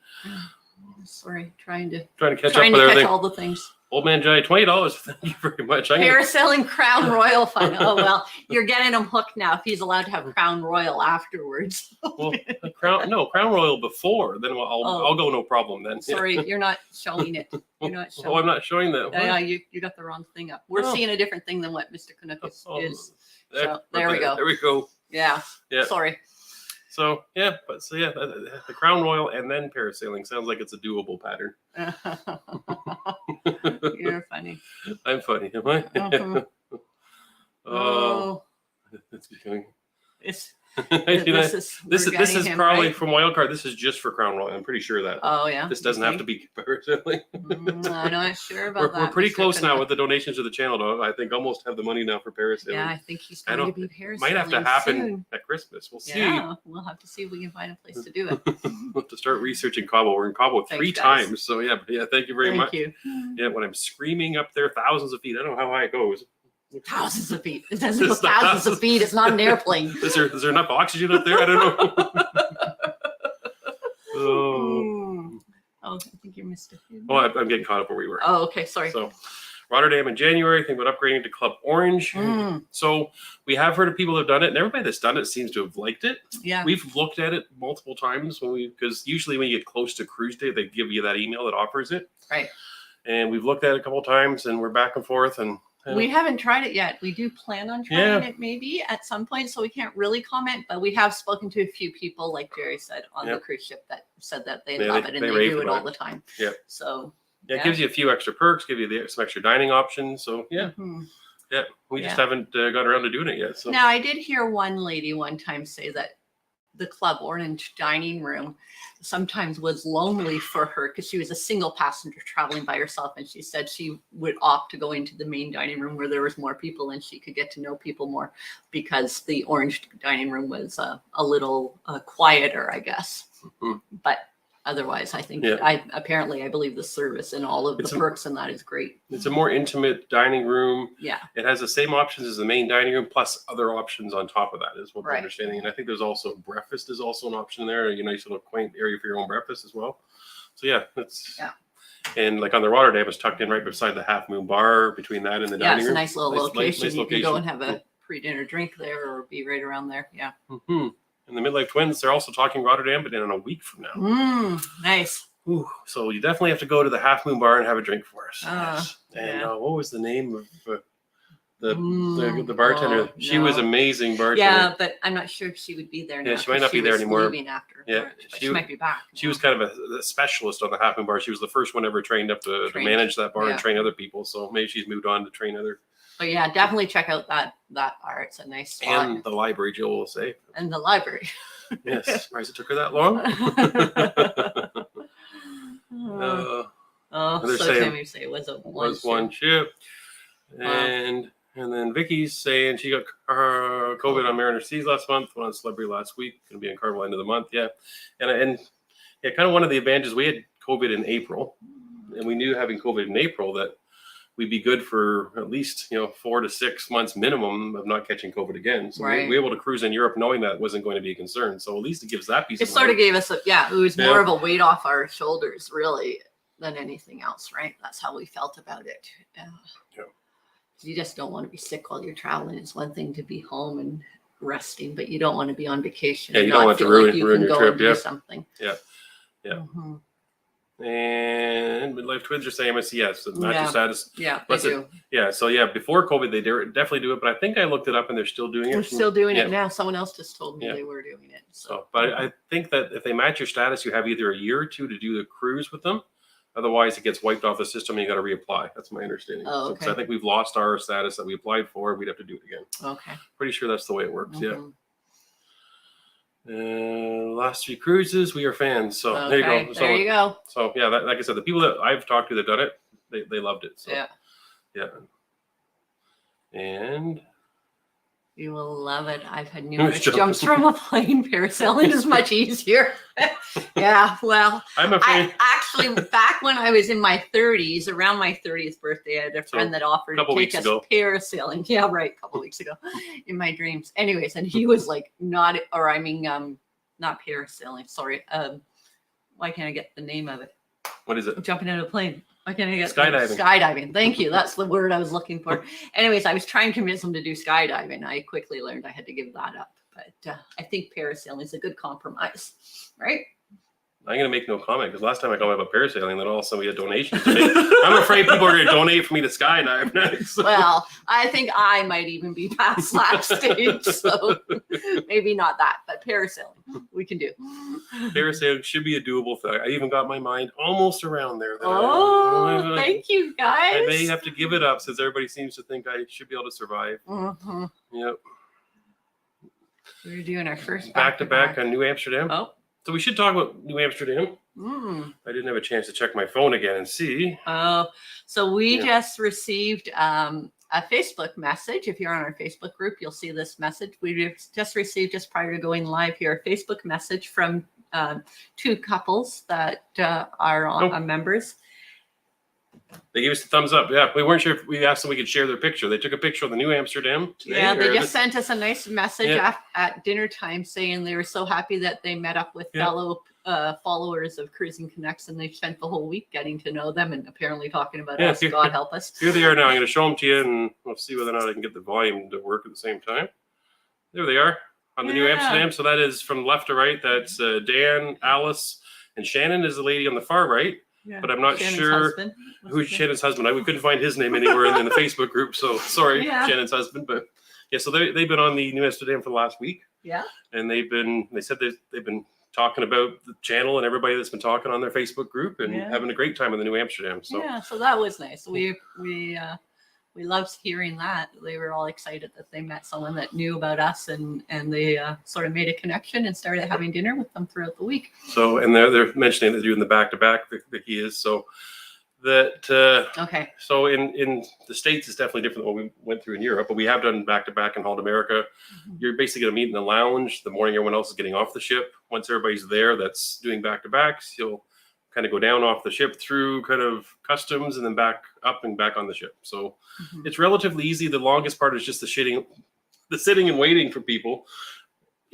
S2: Sorry. Trying to
S1: catch up with everything.
S2: All the things.
S1: Old man Johnny, $20. Thank you very much.
S2: Parasailing Crown Royal fun. Oh well, you're getting him hooked now. If he's allowed to have Crown Royal afterwards.
S1: Well, Crown Royal before. Then I'll go no problem. Then.
S2: Sorry, you're not showing it. You're not showing.
S1: Oh, I'm not showing that.
S2: Yeah, you got the wrong thing up. We're seeing a different thing than what Mr. Canucks is. So there we go.
S1: There we go.
S2: Yeah. Sorry.
S1: So the Crown Royal and then parasailing sounds like it's a doable pattern.
S2: You're funny.
S1: I'm funny, am I? It's becoming. This is probably from Wildcard. This is just for Crown Royal. I'm pretty sure that.
S2: Oh yeah.
S1: This doesn't have to be parasailing.
S2: I'm not sure about that.
S1: We're pretty close now with the donations to the channel, though. I think almost have the money now for parasailing.
S2: Yeah, I think he's going to be parasailing.
S1: Might have to happen
S2: soon.
S1: At Christmas. We'll see.
S2: Yeah, we'll have to see if we can find a place to do it.
S1: We'll have to start researching Cabo. We're in Cabo three times. So thank you very much.
S2: Thank you.
S1: Yeah, when I'm screaming up there thousands of feet, I don't know how high it goes.
S2: Thousands of feet. It doesn't go thousands of feet. It's not an airplane.
S1: Is there enough oxygen up there? I don't know.
S2: I think you missed it.
S1: Oh, I'm getting caught up where we were.
S2: Oh, okay. Sorry.
S1: So, Rotterdam in January, think about upgrading to Club Orange. So we have heard of people who have done it, and everybody that's done it seems to have liked it.
S2: Yeah.
S1: We've looked at it multiple times because usually when you get close to cruise day, they give you that email that offers it.
S2: Right.
S1: And we've looked at it a couple of times, and we're back and forth, and
S2: We haven't tried it yet. We do plan on trying it maybe at some point, so we can't really comment, but we have spoken to a few people, like Jerry said, on the cruise ship that said that they love it and they do it all the time.
S1: Yeah.
S2: So
S1: it gives you a few extra perks, give you some extra dining options. So we just haven't got around to doing it yet. So
S2: now I did hear one lady one time say that the Club Orange dining room sometimes was lonely for her because she was a single passenger traveling by herself, and she said she would opt to go into the main dining room where there was more people and she could get to know people more because the Orange dining room was a little quieter, I guess. But otherwise, I think I believe the service and all of the perks and that is great.
S1: It's a more intimate dining room.
S2: Yeah.
S1: It has the same options as the main dining room, plus other options on top of that is what we're understanding. And I think there's also breakfast is also an option there. A nice little quaint area for your own breakfast as well. So and like on the Rotterdam, it's tucked in right beside the Half Moon Bar between that and the dining room.
S2: Yeah, it's a nice little location. Nice you can go and have a pre-dinner drink there or be right around there. Yeah.
S1: And the Midlife Twins, they're also talking Rotterdam, but in a week from now.
S2: Nice.
S1: Ooh, so you definitely have to go to the Half Moon Bar and have a drink for us. And what was the name of the bartender? She was amazing bartender.
S2: Yeah, but I'm not sure if she would be there now.
S1: Yeah, she might not be there anymore.
S2: After.
S1: Yeah,
S2: she might be back.
S1: She was kind of a specialist on the Half Moon Bar. She was the first one ever trained up to manage that bar and train other people. So maybe she's moved on to train other.
S2: But yeah, definitely check out that bar. It's a nice spot.
S1: And the library, Jill will say.
S2: And the library.
S1: Yes. Surprised it took her that long.
S2: Tammy say it was one
S1: ship. And then Vicky's saying she got COVID on Mariner Seas last month, went on Celebrity last week, going to be in Carnival end of the month. Yeah. And kind of one of the advantages, we had COVID in April, and we knew having COVID in April that we'd be good for at least 4 to 6 months minimum of not catching COVID again. So we were able to cruise in Europe knowing that wasn't going to be a concern. So at least it gives that piece.
S2: It sort of gave us it was more of a weight off our shoulders really than anything else, right? That's how we felt about it. You just don't want to be sick while you're traveling. It's one thing to be home and resting, but you don't want to be on vacation.
S1: Yeah, you don't want to ruin your trip.
S2: Do something.
S1: Yeah. And Midlife Twins are saying yes, the match status.
S2: Yeah, they do.
S1: Yeah, so before COVID, they definitely do it, but I think I looked it up and they're still doing it.
S2: They're still doing it now. Someone else just told me they were doing it.
S1: So, but I think that if they match your status, you have either a year or two to do the cruise with them. Otherwise, it gets wiped off the system and you got to reapply. That's my understanding.
S2: Oh, okay.
S1: So I think we've lost our status that we applied for. We'd have to do it again.
S2: Okay.
S1: Pretty sure that's the way it works. Last 3 cruises, we are fans. So there you go.
S2: There you go.
S1: So like I said, the people that I've talked to that done it, they loved it. So yeah. And
S2: you will love it. I've had numerous jumps from a plane. Parasailing is much easier. Well,
S1: I'm afraid.
S2: Actually, back when I was in my 30s, around my 30th birthday, I had a friend that offered to take us parasailing. Yeah, right. A couple weeks ago in my dreams. Anyways, and he was like, not parasailing. Sorry. Why can't I get the name of it?
S1: What is it?
S2: Jumping out of a plane. Why can't I get
S1: skydiving?
S2: Skydiving. Thank you. That's the word I was looking for. Anyways, I was trying to convince him to do skydiving. I quickly learned I had to give that up. But I think parasailing is a good compromise, right?
S1: I'm going to make no comment because last time I called about parasailing, then all of a sudden we had donations to make. I'm afraid people are going to donate for me to skydive next. So.
S2: Well, I think I might even be past that stage, so maybe not that, but parasailing we can do.
S1: Parasailing should be a doable thing. I even got my mind almost around there.
S2: Thank you, guys.
S1: I may have to give it up since everybody seems to think I should be able to survive. Yep.
S2: We're doing our first
S1: back-to-back on New Amsterdam.
S2: Oh.
S1: So we should talk about New Amsterdam. I didn't have a chance to check my phone again and see.
S2: So we just received a Facebook message. If you're on our Facebook group, you'll see this message. We just received, just prior to going live here, a Facebook message from 2 couples that are members.
S1: They gave us the thumbs up. Yeah, we weren't sure if we asked them we could share their picture. They took a picture of the New Amsterdam today.
S2: Yeah, they just sent us a nice message at dinner time saying they were so happy that they met up with fellow followers of Cruising Canucks, and they spent the whole week getting to know them and apparently talking about us. God help us.
S1: Here they are now. I'm going to show them to you, and we'll see whether or not I can get the volume to work at the same time. There they are on the New Amsterdam. So that is from left to right. That's Dan, Alice, and Shannon is the lady on the far right.
S2: Yeah.
S1: but I'm not
S2: Shannon's
S1: sure
S2: husband.
S1: who's Shannon's husband. We couldn't find his name anywhere in the Facebook group. So sorry,
S2: Yeah.
S1: Shannon's husband. But yeah, so they've been on the New Amsterdam for the last week.
S2: Yeah.
S1: And they said they've been talking about the channel and everybody that's been talking on their Facebook group and having a great time in the New Amsterdam. So
S2: yeah, so that was nice. We loved hearing that. They were all excited that they met someone that knew about us, and they sort of made a connection and started having dinner with them throughout the week.
S1: So, and they're mentioning they're doing the back-to-back that he is. So that
S2: okay.
S1: So in the States, it's definitely different than what we went through in Europe, but we have done back-to-back in Hauled America. Mm-hmm. You're basically going to meet in the lounge the morning everyone else is getting off the ship. Once everybody's there that's doing back-to-backs, you'll kind of go down off the ship through kind of customs and then back up and back on the ship. So it's relatively easy. The longest part is just the sitting and waiting for people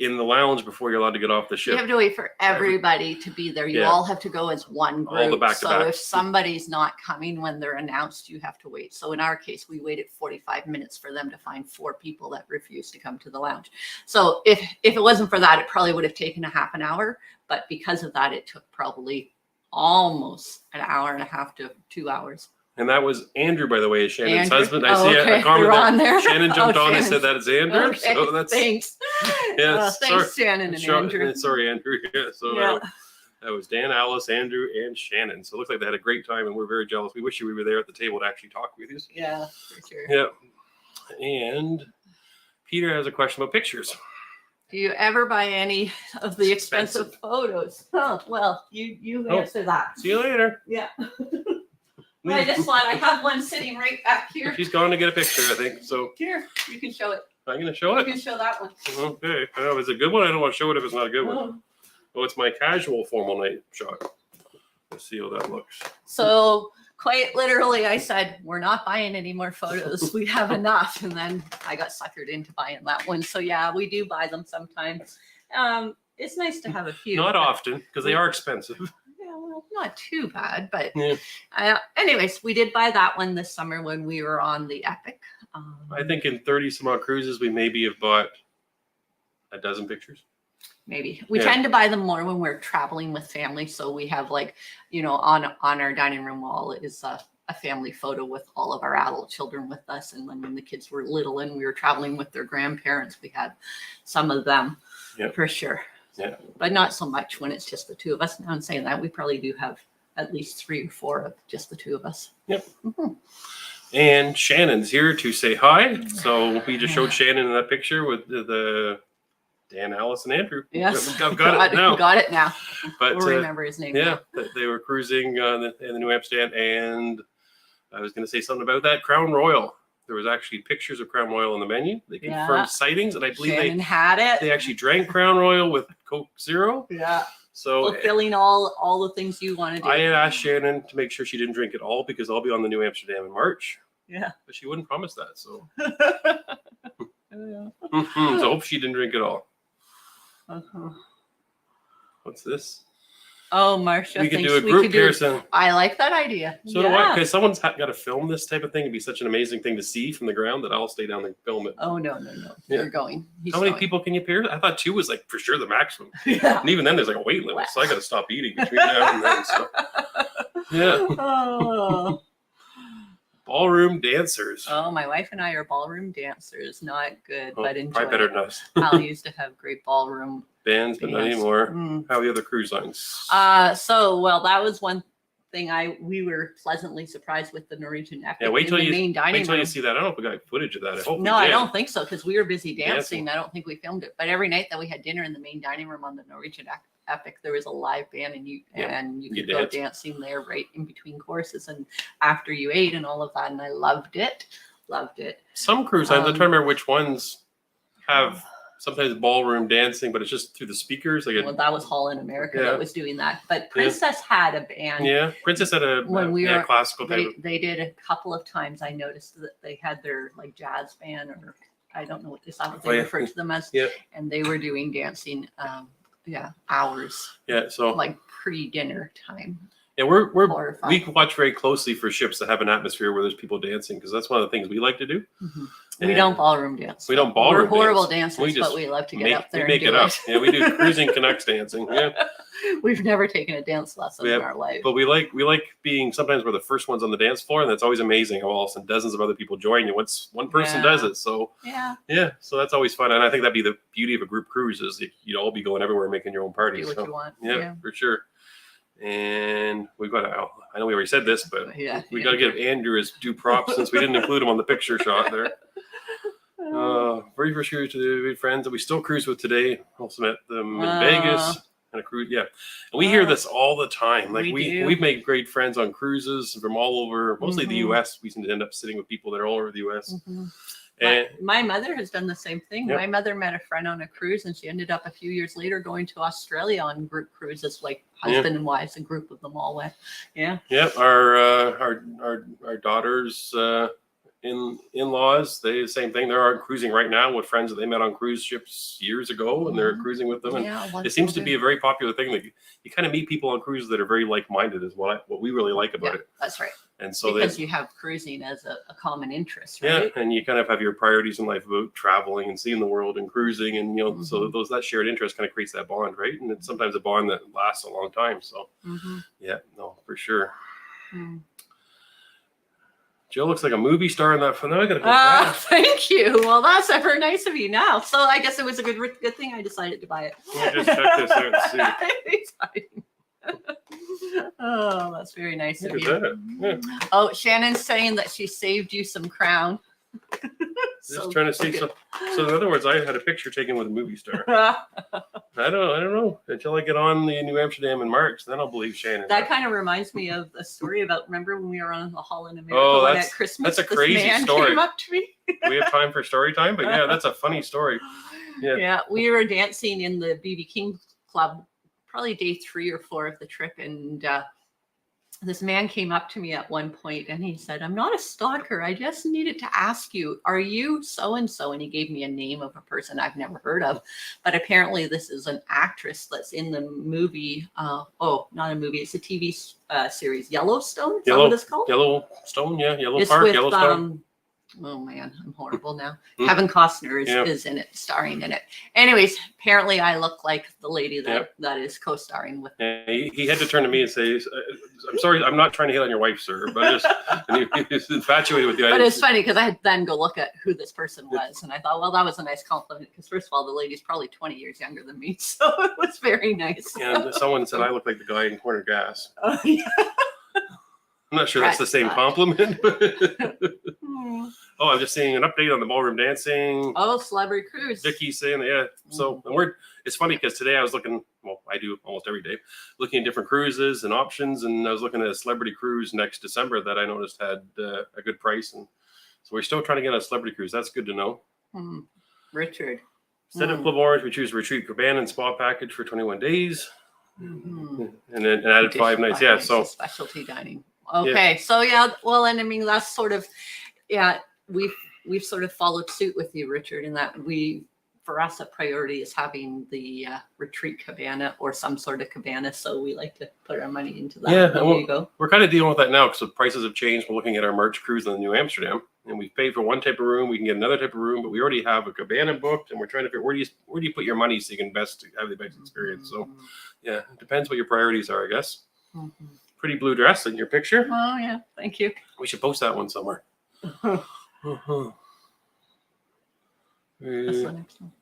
S1: in the lounge before you're allowed to get off the ship.
S2: You have to wait for everybody to be there. You all have to go as one group.
S1: All the back-to-backs.
S2: So if somebody's not coming when they're announced, you have to wait. So in our case, we waited 45 minutes for them to find 4 people that refused to come to the lounge. So if it wasn't for that, it probably would have taken a half an hour. But because of that, it took probably almost an hour and a half to 2 hours.
S1: And that was Andrew, by the way, is Shannon's husband. I see a comment
S2: They're on there.
S1: Shannon jumped on and said that is Andrew.
S2: Okay,
S1: so that's
S2: thanks.
S1: Yeah,
S2: thanks, Shannon and Andrew.
S1: Sorry, Andrew. Yeah, so that was Dan, Alice, Andrew, and Shannon. So it looks like they had a great time, and we're very jealous. We wish we were there at the table to actually talk with you.
S2: Yeah, for sure.
S1: Yeah. And Peter has a question about pictures.
S2: Do you ever buy any of the expensive photos? Oh, well, you answer that.
S1: See you later.
S2: Yeah. I just thought I have one sitting right back here.
S1: She's gone to get a picture, I think. So
S2: here, you can show it.
S1: I'm going to show it?
S2: You can show that one.
S1: Okay. I know, if it's a good one, I don't want to show it if it's not a good one. Oh, it's my casual formal night shot. Let's see how that looks.
S2: So quite literally, I said, we're not buying any more photos. We have enough. And then I got suckered into buying that one. So yeah, we do buy them sometimes. It's nice to have a few.
S1: Not often, because they are expensive.
S2: Yeah, well, not too bad. But anyways, we did buy that one this summer when we were on the Epic.
S1: I think in 30 some odd cruises, we maybe have bought a dozen pictures.
S2: Maybe we tend to buy them more when we're traveling with family. So we have on our dining room wall is a family photo with all of our adult children with us. And when the kids were little and we were traveling with their grandparents, we had some of them for sure. Yeah. But not so much when it's just the two of us. Now I'm saying that we probably do have at least 3 or 4 of just the two of us.
S1: Yep. Mm-hmm. And Shannon's here to say hi. So we just showed Shannon in that picture with the Dan, Alice, and Andrew.
S2: Yes,
S1: I've got it now.
S2: Got it now.
S1: But
S2: we'll remember his name.
S1: Yeah, they were cruising in the New Amsterdam, and I was going to say something about that Crown Royal. There was actually pictures of Crown Royal on the menu. They confirmed sightings, and I believe
S2: Shannon had it.
S1: They actually drank Crown Royal with Coke Zero.
S2: Yeah.
S1: So
S2: fulfilling all the things you want to do.
S1: I had asked Shannon to make sure she didn't drink it all because I'll be on the New Amsterdam in March.
S2: Yeah.
S1: But she wouldn't promise that, so. So I hope she didn't drink it all. What's this?
S2: Oh, Marcia.
S1: We could do a group here.
S2: I like that idea.
S1: So do I, because someone's got to film this type of thing. It'd be such an amazing thing to see from the ground that I'll stay down and film it.
S2: Oh, no. You're going.
S1: How many people can you pierce? I thought 2 was like for sure the maximum. Yeah. And even then there's like a weight limit. So I got to stop eating between now and then. So. Yeah.
S2: Oh.
S1: Ballroom dancers.
S2: Oh, my wife and I are ballroom dancers. Not good, but enjoy.
S1: Probably better than us.
S2: Al used to have great ballroom
S1: bands, but not anymore. How are the other cruise lines?
S2: So that was one thing we were pleasantly surprised with the Norwegian Epic.
S1: Yeah, wait till you see that. I don't know if we got footage of that. I hope
S2: I don't think so because we were busy dancing. I don't think we filmed it. But every night that we had dinner in the main dining room on the Norwegian Epic, there was a live band and you could go dancing there right in between courses and after you ate and all of that. And I loved it.
S1: Some cruise lines, I'm trying to remember which ones have sometimes ballroom dancing, but it's just through the speakers.
S2: That was Holland America that was doing that. But Princess had a band.
S1: Yeah, Princess had a classical type.
S2: They did a couple of times. I noticed that they had their jazz band, or I don't know what they refer to them as. Yeah. And they were doing dancing. Hours. Yeah, so pre-dinner time.
S1: Yeah, we watch very closely for ships that have an atmosphere where there's people dancing because that's one of the things we like to do. Mm-hmm.
S2: We don't ballroom dance.
S1: We don't ballroom
S2: dance. We're horrible
S1: dance.
S2: dancers, but we love to get up there.
S1: We make it up. Yeah, we do cruising Canucks dancing. Yeah.
S2: We've never taken a dance lesson in our life.
S1: But we like being, sometimes we're the first ones on the dance floor, and that's always amazing. All of a sudden dozens of other people join you once one person does it. So yeah. So that's always fun. And I think that'd be the beauty of a group cruise, is you'd all be going everywhere making your own parties.
S2: Do what you want.
S1: Yeah, for sure. And we've got to, I know we already said this, but we got to give Andrew his due props since we didn't include him on the picture shot there. Very first cruise to the good friends that we still cruise with today. Also met them in Vegas and a cruise. Yeah. And we hear this all the time. Like we've made great friends on cruises from all over, mostly the US. We seem to end up sitting with people that are all over the US. And
S2: my mother has done the same thing. My mother met a friend on a cruise, and she ended up a few years later going to Australia on group cruises, like husband and wives, a group of them all went. Yeah.
S1: Our daughters in-laws, they the same thing. They're cruising right now with friends that they met on cruise ships years ago, and they're cruising with them. And it seems to be a very popular thing that you kind of meet people on cruises that are very like-minded, is what we really like about it.
S2: That's right.
S1: And so
S2: because you have cruising as a common interest, right?
S1: Yeah, and you kind of have your priorities in life about traveling and seeing the world and cruising, and so that shared interest kind of creates that bond, right? And it's sometimes a bond that lasts a long time. So for sure. Jill looks like a movie star in that film. Now I gotta go.
S2: Thank you. Well, that's very nice of you now. So I guess it was a good thing I decided to buy it.
S1: Let me just check this out and see.
S2: Oh, that's very nice of you.
S1: Yeah.
S2: Oh, Shannon's saying that she saved you some crown.
S1: Just trying to see some. So in other words, I had a picture taken with a movie star. I don't know. Until I get on the New Amsterdam in March, then I'll believe Shannon.
S2: That kind of reminds me of a story about, remember when we were on the Holland America at Christmas?
S1: That's a crazy story.
S2: Came up to me.
S1: We have time for story time, but that's a funny story.
S2: Yeah, we were dancing in the BB King Club, probably day 3 or 4 of the trip, and this man came up to me at one point and he said, "I'm not a stalker. I just needed to ask you, are you so-and-so?" And he gave me a name of a person I've never heard of. But apparently this is an actress that's in the movie. Not a movie. It's a TV series. Yellowstone? Is that what it's called?
S1: Yellowstone, yeah.
S2: It's
S1: Park,
S2: with,
S1: Yellowstone.
S2: Oh man, I'm horrible now. Kevin Costner is in it, starring in it. Anyways, apparently I look like the lady that is co-starring with.
S1: He had to turn to me and say, "I'm sorry, I'm not trying to hit on your wife, sir, but he's infatuated with you."
S2: But it's funny because I had then go look at who this person was, and I thought, well, that was a nice compliment because first of all, the lady's probably 20 years younger than me, so it was very nice.
S1: And someone said I look like the guy in Corner Gas.
S2: Oh yeah.
S1: I'm not sure that's the same compliment. I'm just seeing an update on the ballroom dancing.
S2: Oh, Celebrity Cruise.
S1: Vicky's saying that, So it's funny because today I was looking, I do almost every day, looking at different cruises and options. And I was looking at a Celebrity Cruise next December that I noticed had a good price. And so we're still trying to get a Celebrity Cruise. That's good to know.
S2: Richard.
S1: Instead of Club Orange, we choose Retreat Cabana and Spa Package for 21 days. And then added 5 nights. Yeah, so
S2: specialty dining. Okay, so well, and I mean that's sort of, we've sort of followed suit with you, Richard, in that for us a priority is having the retreat cabana or some sort of cabana, so we like to put our money into that.
S1: Yeah, we're kind of dealing with that now because the prices have changed. We're looking at our March cruise on the New Amsterdam, and we've paid for one type of room. We can get another type of room, but we already have a cabana booked, and we're trying to figure where do you put your money so you can have the best experience. So it depends what your priorities are, I guess. Pretty blue dress in your picture.
S2: Oh yeah, thank you.
S1: We should post that one somewhere.
S2: That's the next one.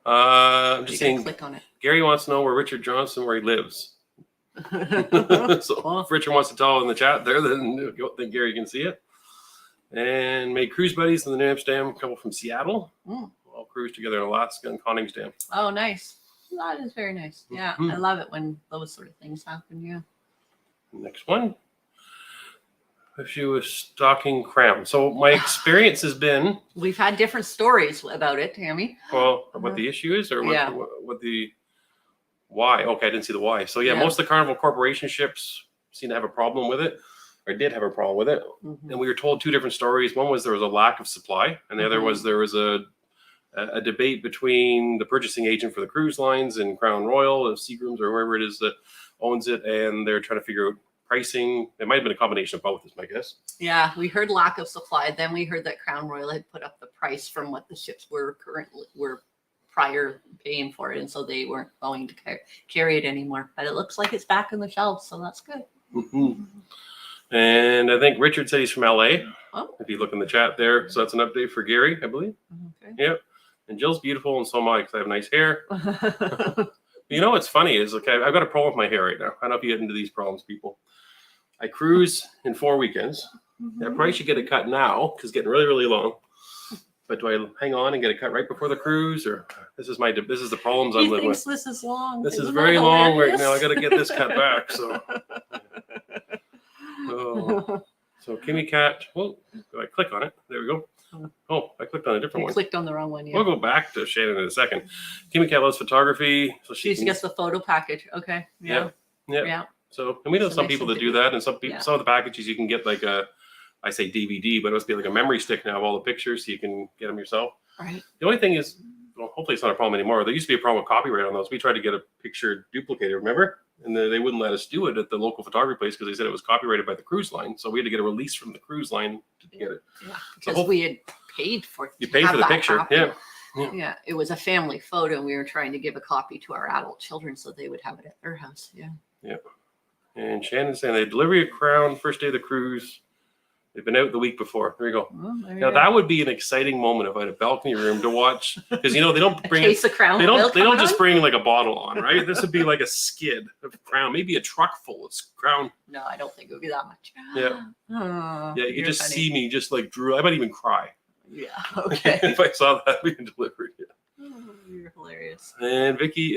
S1: I'm just saying.
S2: Click on it.
S1: Gary wants to know where he lives. So if Richard wants to tell in the chat there, then Gary can see it. And made cruise buddies in the New Amsterdam, a couple from Seattle. All cruised together in Alaska and Koningsdam.
S2: Oh, nice. That is very nice. Yeah, I love it when those sort of things happen. Yeah. Next
S1: one. If she was stalking Cram. So my experience has been.
S2: We've had different stories about it, Tammy.
S1: Well, what the issue is, or what the why? Okay, I didn't see the why. So most of the Carnival Corporation ships seem to have a problem with it, or did have a problem with it. And we were told 2 different stories. One was there was a lack of supply, and the other was there was a debate between the purchasing agent for the cruise lines and Crown Royal, or Seagrams, or whoever it is that owns it, and they're trying to figure out
S3: pricing. It might have been a combination of both, is my guess.
S2: Yeah, we heard lack of supply. Then we heard that Crown Royal had put up the price from what the ships were prior paying for it, and so they weren't going to carry it anymore. But it looks like it's back on the shelves, so that's good.
S3: Mm-hmm. And I think Richard said he's from LA.
S2: Oh.
S3: If you look in the chat there, so that's an update for Gary, I believe.
S2: Okay.
S3: Yep. And Jill's beautiful, and so am I, because I have nice hair. You know what's funny is, okay, I've got a problem with my hair right now. I don't know if you get into these problems, people. I cruise in 4 weekends. I probably should get it cut now because it's getting really, really long. But do I hang on and get it cut right before the cruise, or this is the problems I'm living with?
S2: This is long.
S3: This is very long right now. I got to get this cut back. So, so Kimmy Cat. Well, do I click on it? There we go. Oh, I clicked on a different one.
S2: Clicked on the wrong one. Yeah.
S3: We'll go back to Shannon in a second. Kimmy Cat loves photography, so
S2: she gets the photo package. Okay. Yeah. So, and we know some people that do that, and some of the packages you can get like I say DVD, but it must be like a memory stick now of all the pictures, so you can get them yourself. Right.
S3: The only thing is, well, hopefully it's not a problem anymore. There used to be a problem with copyright on those. We tried to get a picture duplicated, remember? And they wouldn't let us do it at the local photography place because they said it was copyrighted by the cruise line. So we had to get a release from the cruise line to get it.
S2: Yeah, because we had paid for it.
S3: You paid for the picture,
S2: copy.
S3: Yeah.
S2: Yeah, it was a family photo, and we were trying to give a copy to our adult children so they would have it at their house. Yeah.
S3: Yeah. And Shannon's saying they delivery of Crown first day of the cruise. They've been out the week before. There you go. Now that would be an exciting moment if I had a balcony room to watch, because they don't bring
S2: case of Crown.
S3: They don't just bring like a bottle on, right? This would be like a skid of Crown, maybe a truck full of Crown.
S2: No, I don't think it would be that much.
S3: Yeah. Yeah, you just funny. See me just like drool. I might even cry.
S2: Yeah. Okay.
S3: If I saw that being delivered. Yeah.
S2: You're hilarious.
S3: And Vicky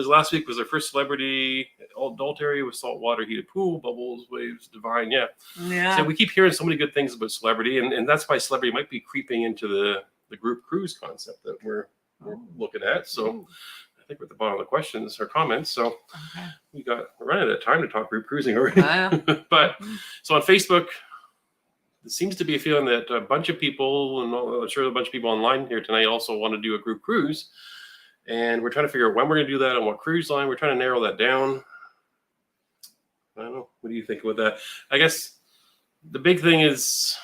S3: last week was her first celebrity adultery with saltwater heated pool, bubbles, waves, divine. Yeah. So we keep hearing so many good things about celebrity, and that's why celebrity might be creeping into the group cruise concept that we're looking at. So I think we're at the bottom of the questions or comments. So we're running out of time to talk group cruising already. But so on Facebook, it seems to be a feeling that a bunch of people, and I'm sure a bunch of people online here tonight also want to do a group cruise. And we're trying to figure out when we're going to do that and what cruise line. We're trying to narrow that down. I don't know. What do you think about that? I guess the big thing is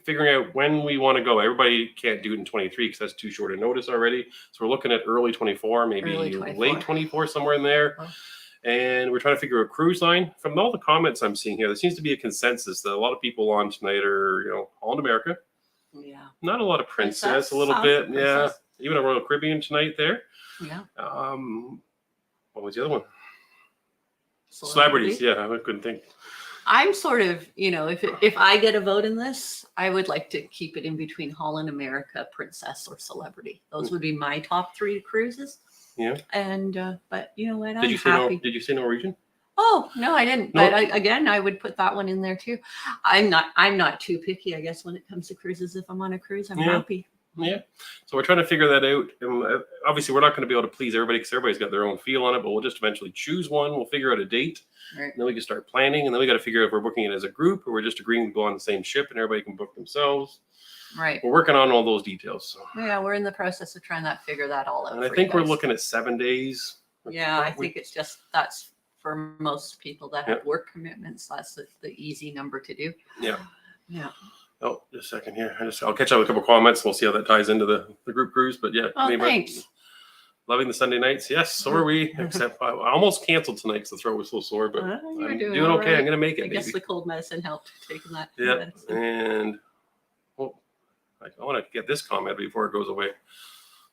S3: figuring out when we want to go. Everybody can't do it in 23 because that's too short a notice already. So we're looking at early 24, maybe late 24, somewhere in there. And we're trying to figure out a cruise line. From all the comments I'm seeing here, there seems to be a consensus that a lot of people on tonight are, Holland America.
S2: Yeah.
S3: Not a lot of Princess, a little bit. Princess. Yeah. Even a Royal Caribbean tonight there.
S2: Yeah.
S3: What was the other one? Celebrities. Yeah, I couldn't think.
S2: I'm sort of, if I get a vote in this, I would like to keep it in between Holland America, Princess, or Celebrity. Those would be my top 3 cruises.
S3: Yeah.
S2: And but you know what?
S3: Did you say Norwegian?
S2: Oh no, I didn't. No. But I would put that one in there too. I'm not too picky, I guess, when it comes to cruises. If I'm on a cruise, I'm happy.
S3: Yeah. So we're trying to figure that out. And obviously, we're not going to be able to please everybody because everybody's got their own feel on it. But we'll just eventually choose one. We'll figure out a date. Right. And then we can start planning. And then we got to figure out if we're booking it as a group or we're just agreeing to go on the same ship and everybody can book themselves.
S2: Right.
S3: We're working on all those details. So.
S2: Yeah, we're in the process of trying to figure that all out.
S3: And I think we're looking at 7 days.
S2: Yeah, I think it's just that's for most people that have work commitments. That's the easy number to do.
S3: Yeah.
S2: Yeah.
S3: Oh, just a second here. I'll catch up with a couple comments. We'll see how that ties into the group cruise. But yeah,
S2: thanks.
S3: Loving the Sunday nights. Yes, so are we. Except I almost canceled tonight because the throat was so sore. But I'm doing okay. Right. I'm gonna make it.
S2: I guess the cold medicine helped taking that.
S3: Yeah,
S2: medicine.
S3: And I want to get this comment before it goes away.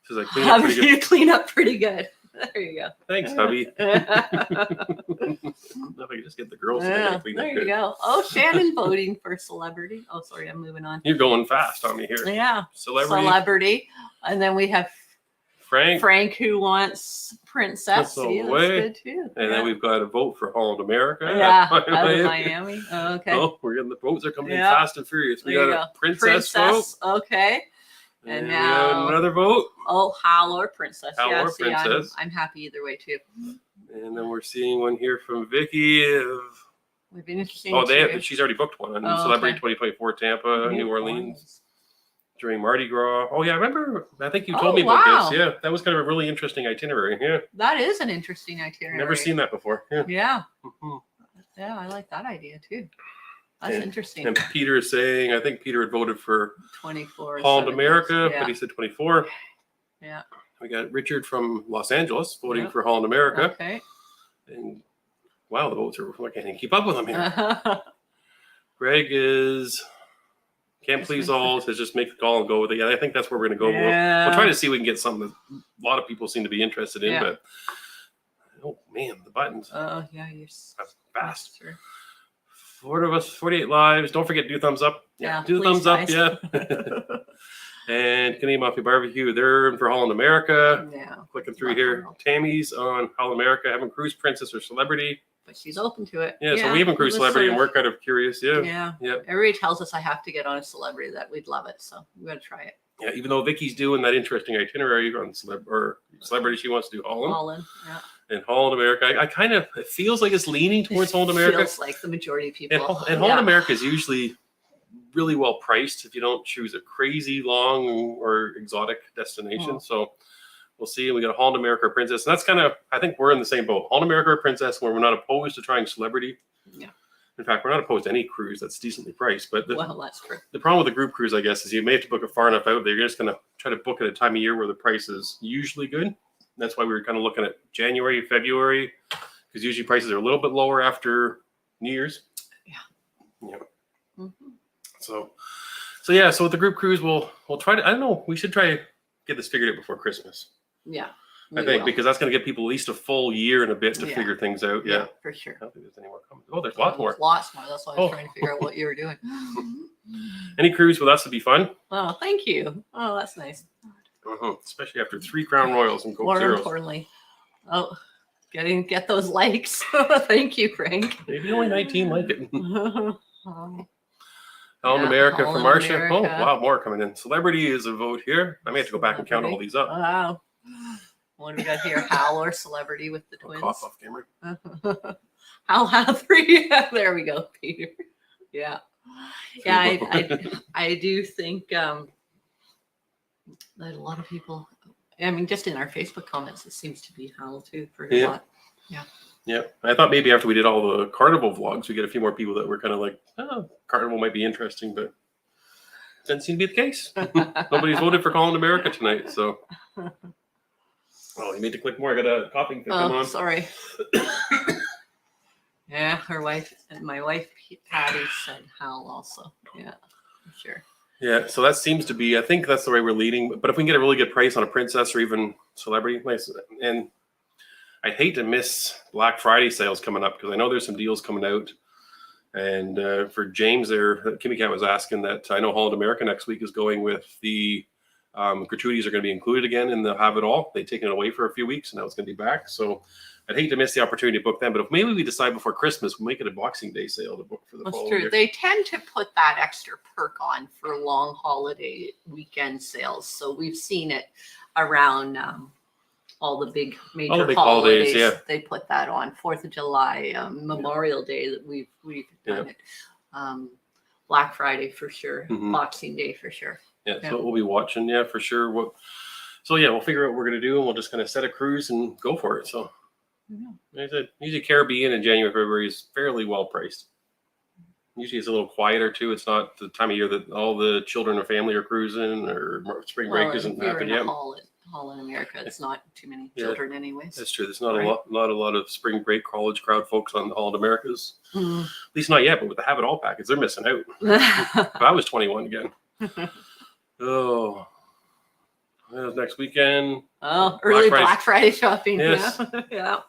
S3: Says I clean up pretty good.
S2: You clean up pretty good. There you go.
S3: Thanks, hubby. If I could just get the girls to clean up.
S2: There you go. Oh, Shannon voting for Celebrity. Oh, sorry, I'm moving on.
S3: You're going fast on me here.
S2: Yeah.
S3: Celebrity.
S2: And then we have Frank who wants Princess. See, that's good too.
S3: And then we've got a vote for Holland America.
S2: Yeah, out of Miami. Oh, okay.
S3: Oh, we're getting the votes are coming in fast and furious. We got a Princess vote.
S2: Okay. And
S3: now
S2: we have
S3: another vote.
S2: Oh, Hal or Princess.
S3: Hal or Princess.
S2: I'm happy either way too.
S3: And then we're seeing one here from Vicky.
S2: We've been interesting.
S3: Oh, she's already booked one on Celebrity 2024 Tampa, New Orleans. During Mardi Gras. Oh, yeah, I remember. I think you told me about this. Yeah, that was kind of a really interesting itinerary. Yeah.
S2: That is an interesting itinerary.
S3: Never seen that before. Yeah.
S2: Yeah. Yeah, I like that idea too. That's interesting.
S3: And Peter is saying, I think Peter had voted for
S2: 24.
S3: Holland America,
S2: yeah.
S3: but he said 24.
S2: Yeah.
S3: We got Richard from Los Angeles voting for Holland America.
S2: Okay.
S3: And wow, the votes are, I can't even keep up with them here. Greg can't please all, says just make the call and go with it. Yeah, I think that's where we're going to go.
S2: Yeah.
S3: We'll try to see if we can get something that a lot of people seem to be interested in, but oh man, the buttons.
S2: Oh, yeah, you're
S3: that's fast.
S2: Sure.
S3: 4 of us, 48 lives. Don't forget to do thumbs up.
S2: Yeah,
S3: do the thumbs up. Yeah. And Canadian Mafia Barbecue, they're in for Holland America.
S2: Yeah.
S3: Clicking through here. Tammy's on Holland America. Haven't cruise princess or celebrity.
S2: But she's open to it.
S3: Yeah, so we haven't cruise celebrity and we're kind of curious.
S2: Yeah. Everybody tells us I have to get on a celebrity, that we'd love it. So we got to try it.
S3: Yeah, even though Vicky's doing that interesting itinerary on celebrity, she wants to do Holland.
S2: Holland, yeah.
S3: And Holland America, I kind of, it feels like it's leaning towards Holland America.
S2: Feels like the majority of people.
S3: And Holland America is usually really well priced if you don't choose a crazy long or exotic destination. So we'll see. We got a Holland America Princess. And that's kind of, I think we're in the same boat. Holland America Princess, where we're not opposed to trying celebrity.
S2: Yeah.
S3: In fact, we're not opposed to any cruise that's decently priced. But
S2: well, that's true.
S3: The problem with the group cruise, I guess, is you may have to book it far enough out there. You're just going to try to book at a time of year where the price is usually good. That's why we were kind of looking at January, February, because usually prices are a little bit lower after New Year's. Yeah. Mm-hmm. So with the group cruise, we'll try to, I don't know, we should try to get this figured out before Christmas.
S2: Yeah.
S3: I think because that's going to give people at least a full year and a bit to figure things out. Yeah,
S2: for sure.
S3: I don't think there's any more coming. Oh, there's lots more.
S2: Lots more. That's why I was trying to figure out what you were doing.
S3: Any cruise with us would be fun.
S2: Oh, thank you. Oh, that's nice.
S3: Especially after 3 Crown Royals and Coke
S2: More
S3: Zeros.
S2: importantly, get those likes. Thank you, Frank.
S3: Maybe only 19 like it. Holland America for Marcia. Oh, wow, more coming in. Celebrity is a vote here. I may have to go back and count all these up.
S2: Wow. What do we got here? Hal or celebrity with the twins?
S3: Cough off camera.
S2: Hal have 3. There we go, Peter. Yeah. Yeah, I do think that a lot of people, I mean, just in our Facebook comments, it seems to be Hal too for a lot. Yeah. Yeah.
S3: I thought maybe after we did all the carnival vlogs, we get a few more people that were kind of like, oh, carnival might be interesting, but doesn't seem to be the case. Nobody's voted for Holland America tonight, so. Oh, you need to click more. I got a coughing fit. Come on.
S2: Sorry. Yeah, my wife Patty said Hal also. Yeah, for sure.
S3: Yeah, so that seems to be, I think that's the way we're leading. But if we can get a really good price on a princess or even celebrity, and I'd hate to miss Black Friday sales coming up because I know there's some deals coming out. And for James there, Kimmy Cat was asking that I know Holland America next week is going with the gratuities are going to be included again in the Have It All. They've taken it away for a few weeks and now it's going to be back. So I'd hate to miss the opportunity to book them. But if maybe we decide before Christmas, we'll make it a Boxing Day sale to book for the following year.
S2: They tend to put that extra perk on for long holiday weekend sales. So we've seen it around all the big major holidays. Yeah. They put that on 4th of July, Memorial Day that we've done it. Black Friday for sure. Boxing Day for sure.
S3: Yeah, so we'll be watching, for sure. We'll figure out what we're going to do, and we'll just kind of set a cruise and go for it. So, like I said, usually Caribbean in January, February is fairly well priced. Usually it's a little quieter, too. It's not the time of year that all the children or family are cruising or spring break isn't happening yet.
S2: Holland America, it's not too many children anyways.
S3: That's true. There's not a lot of spring break college crowd folks on the Holland Americas. At least not yet, but with the Have It All package, they're missing out. If I was 21 again. Oh, next weekend.
S2: Oh, early Black Friday shopping.
S3: Yes.
S2: Yeah.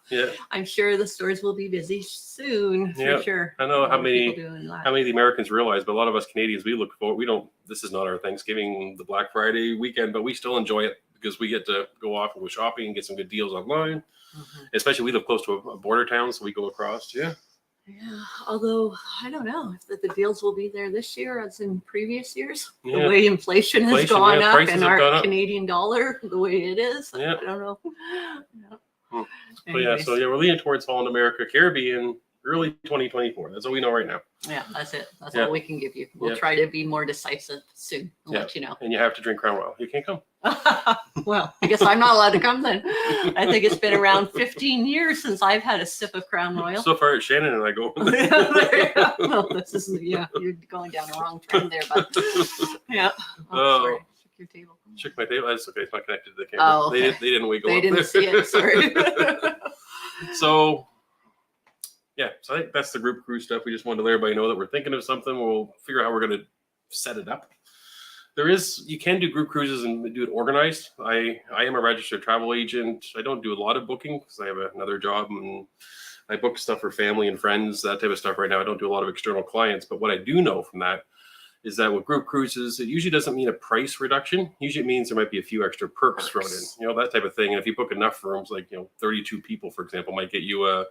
S2: I'm sure the stores will be busy soon for sure.
S3: I know how many of the Americans realize, but a lot of us Canadians, we look forward. This is not our Thanksgiving, the Black Friday weekend, but we still enjoy it because we get to go off and go shopping and get some good deals online. Especially we live close to a border town, so we go across. Yeah,
S2: although I don't know if the deals will be there this year as in previous years. The way inflation has gone up and our Canadian dollar, the way it is. I don't know.
S3: But we're leaning towards Holland America. Caribbean, early 2024. That's all we know right now.
S2: Yeah, that's it. That's
S3: Yeah.
S2: all we can give you. We'll
S3: Yeah.
S2: try to be more decisive soon. I'll let you know.
S3: And you have to drink Crown Royal. You can't come.
S2: Well, I guess I'm not allowed to come then. I think it's been around 15 years since I've had a sip of Crown Royal.
S3: So far, Shannon and I go.
S2: Well, this is, yeah, you're going down the wrong trend there, but yeah. Oh, sorry. Shook your table.
S3: Shook my table. That's okay. It's not connected to the camera.
S2: Oh, okay.
S3: They didn't wiggle.
S2: They
S3: up
S2: didn't
S3: there.
S2: see it. Sorry.
S3: So, yeah. So I think that's the group cruise stuff. We just wanted to let everybody know that we're thinking of something. We'll figure out how we're going to set it up. You can do group cruises and do it organized. I am a registered travel agent. I don't do a lot of booking because I have another job and I book stuff for family and friends, that type of stuff right now. I don't do a lot of external clients. But what I do know from that is that with group cruises, it usually doesn't mean a price reduction. Usually it means there might be a few extra perks thrown in, that type of thing. And if you book enough rooms, like, 32 people, for example, might get you a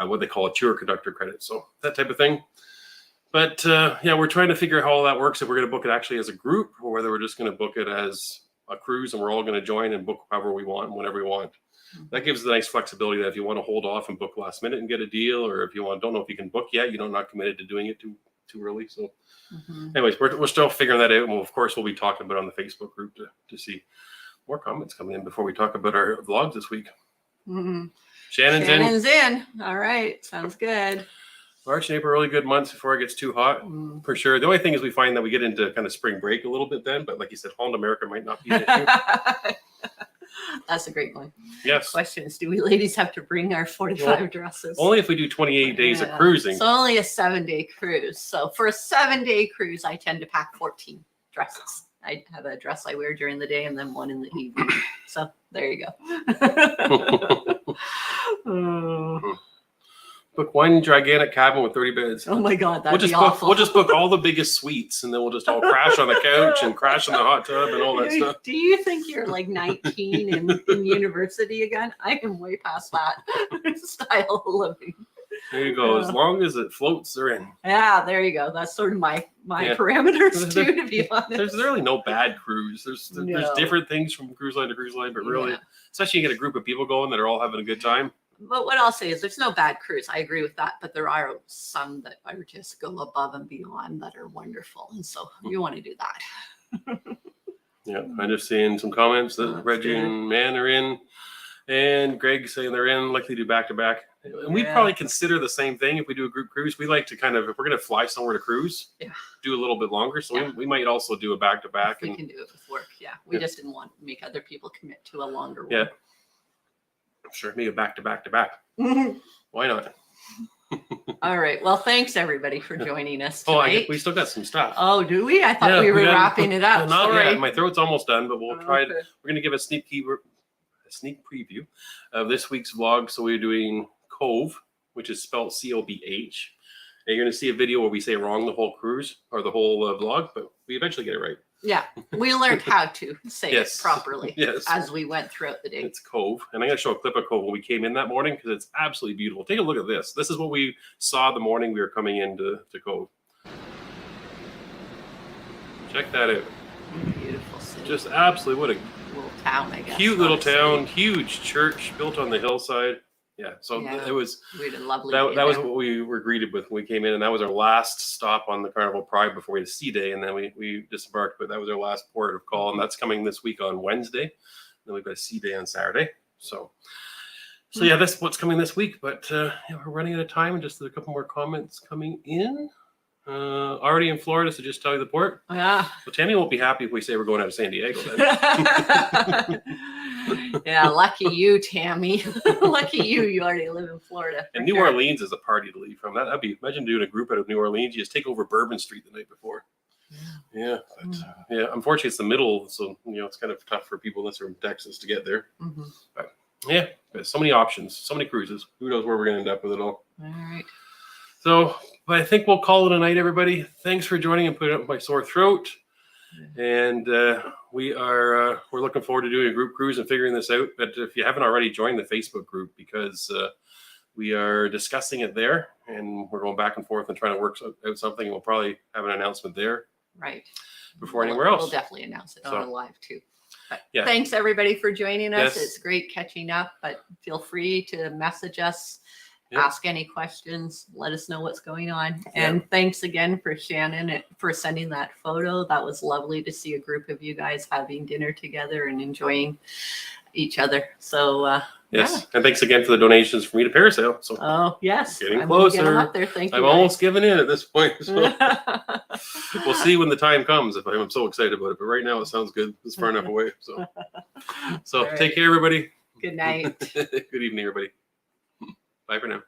S3: what they call a tour conductor credit. So that type of thing. But we're trying to figure out how all that works. If we're going to book it actually as a group or whether we're just going to book it as a cruise and we're all going to join and book however we want, whenever we want. That gives the nice flexibility that if you want to hold off and book last minute and get a deal, or if you don't know if you can book yet, you're not committed to doing it too early. So anyways, we're still figuring that out. And of course, we'll be talking about it on the Facebook group to see more comments coming in before we talk about our vlogs this week.
S2: Mm-hmm.
S3: Shannon's
S2: in. All right. Sounds good.
S3: March and April are really good months before it gets too hot, for sure. The only thing is we find that we get into kind of spring break a little bit then, but like you said, Holland America might not be an issue.
S2: That's a great one.
S3: Yes.
S2: Question is, do we ladies have to bring our 45 dresses?
S3: Only if we do 28 days of cruising.
S2: So only a 7-day cruise. So for a 7-day cruise, I tend to pack 14 dresses. I have a dress I wear during the day and then one in the evening. So there you go.
S3: Book one gigantic cabin with 30 beds.
S2: Oh my God, that'd be awful.
S3: We'll just book all the biggest suites and then we'll just all crash on the couch and crash in the hot tub and all that stuff.
S2: Do you think you're like 19 in university again? I am way past that style of living.
S3: There you go. As long as it floats, they're in.
S2: Yeah, there you go. That's sort of my parameters too, to be honest.
S3: There's really no bad cruise. There's different things from cruise line to cruise line, but really, especially you get a group of people going that are all having a good time.
S2: But what I'll say is there's no bad cruise. I agree with that. But there are some that are just go above and beyond that are wonderful. And so you want to do that.
S3: Yeah, I'm just seeing some comments that Reggie and Man are in. And Greg saying they're in, likely to do back-to-back. And we'd probably consider the same thing if we do a group cruise. We like to kind of, if we're going to fly somewhere to cruise, do a little bit longer. So we might also do a back-to-back.
S2: We can do it with work. Yeah. We just didn't want to make other people commit to a longer one.
S3: Yeah. Sure, maybe a back-to-back-to-back. Why not?
S2: All right. Well, thanks everybody for joining us tonight.
S3: We still got some stuff.
S2: Oh, do we? I thought we were wrapping it up.
S3: Not yet. My throat's almost done, but we'll try it. We're going to give a sneak preview of this week's vlog. So we're doing Cove, which is spelled C-O-B-H. And you're going to see a video where we say wrong the whole cruise or the whole vlog, but we eventually get it right.
S2: Yeah, we learned how to say it properly as we went throughout the day.
S3: It's Cove. And I'm going to show a clip of Cove when we came in that morning because it's absolutely beautiful. Take a look at this. This is what we saw the morning we were coming into Cove. Check that out.
S2: Beautiful city.
S3: Just absolutely, what a
S2: little town, I guess.
S3: Cute little town, huge church built on the hillside. Yeah, so it was.
S2: We had a lovely.
S3: That was what we were greeted with when we came in, and that was our last stop on the Carnival Pride before we had a sea day, and then we disembarked. But that was our last port of call, and that's coming this week on Wednesday. Then we've got a sea day on Saturday. So yeah, that's what's coming this week. But we're running out of time, and just a couple more comments coming in. Already in Florida, so just tell you the port.
S2: Yeah.
S3: Well, Tammy won't be happy if we say we're going out of San Diego then.
S2: Yeah, lucky you, Tammy. Lucky you. You already live in Florida.
S3: And New Orleans is a party to leave from. That'd be, imagine doing a group out of New Orleans. You just take over Bourbon Street the night before. Yeah. But, unfortunately, it's the middle, so it's kind of tough for people unless they're from Texas to get there. But but so many options, so many cruises. Who knows where we're going to end up with it all?
S2: All right.
S3: So, but I think we'll call it a night, everybody. Thanks for joining and putting up my sore throat. And we're looking forward to doing a group cruise and figuring this out. But if you haven't already, join the Facebook group because we are discussing it there, and we're going back and forth and trying to work out something. And we'll probably have an announcement there,
S2: right?
S3: Before anywhere else.
S2: We'll definitely announce it on a live too. But
S3: yeah.
S2: Thanks everybody for joining us.
S3: Yes.
S2: It's great catching up. But feel free to message us ask any questions, let us know what's going on. And thanks again for Shannon for sending that photo. That was lovely to see a group of you guys having dinner together and enjoying each other. So
S3: yes, and thanks again for the donations for me to Parasail. So
S2: yes,
S3: getting
S2: I'm
S3: closer.
S2: get them up there. Thank you.
S3: I'm almost giving in at this point. So we'll see when the time comes. If I'm so excited about it, but right now it sounds good. It's far enough away. So
S2: All right.
S3: take care, everybody.
S2: Good night.
S3: Good evening, everybody. Bye for now.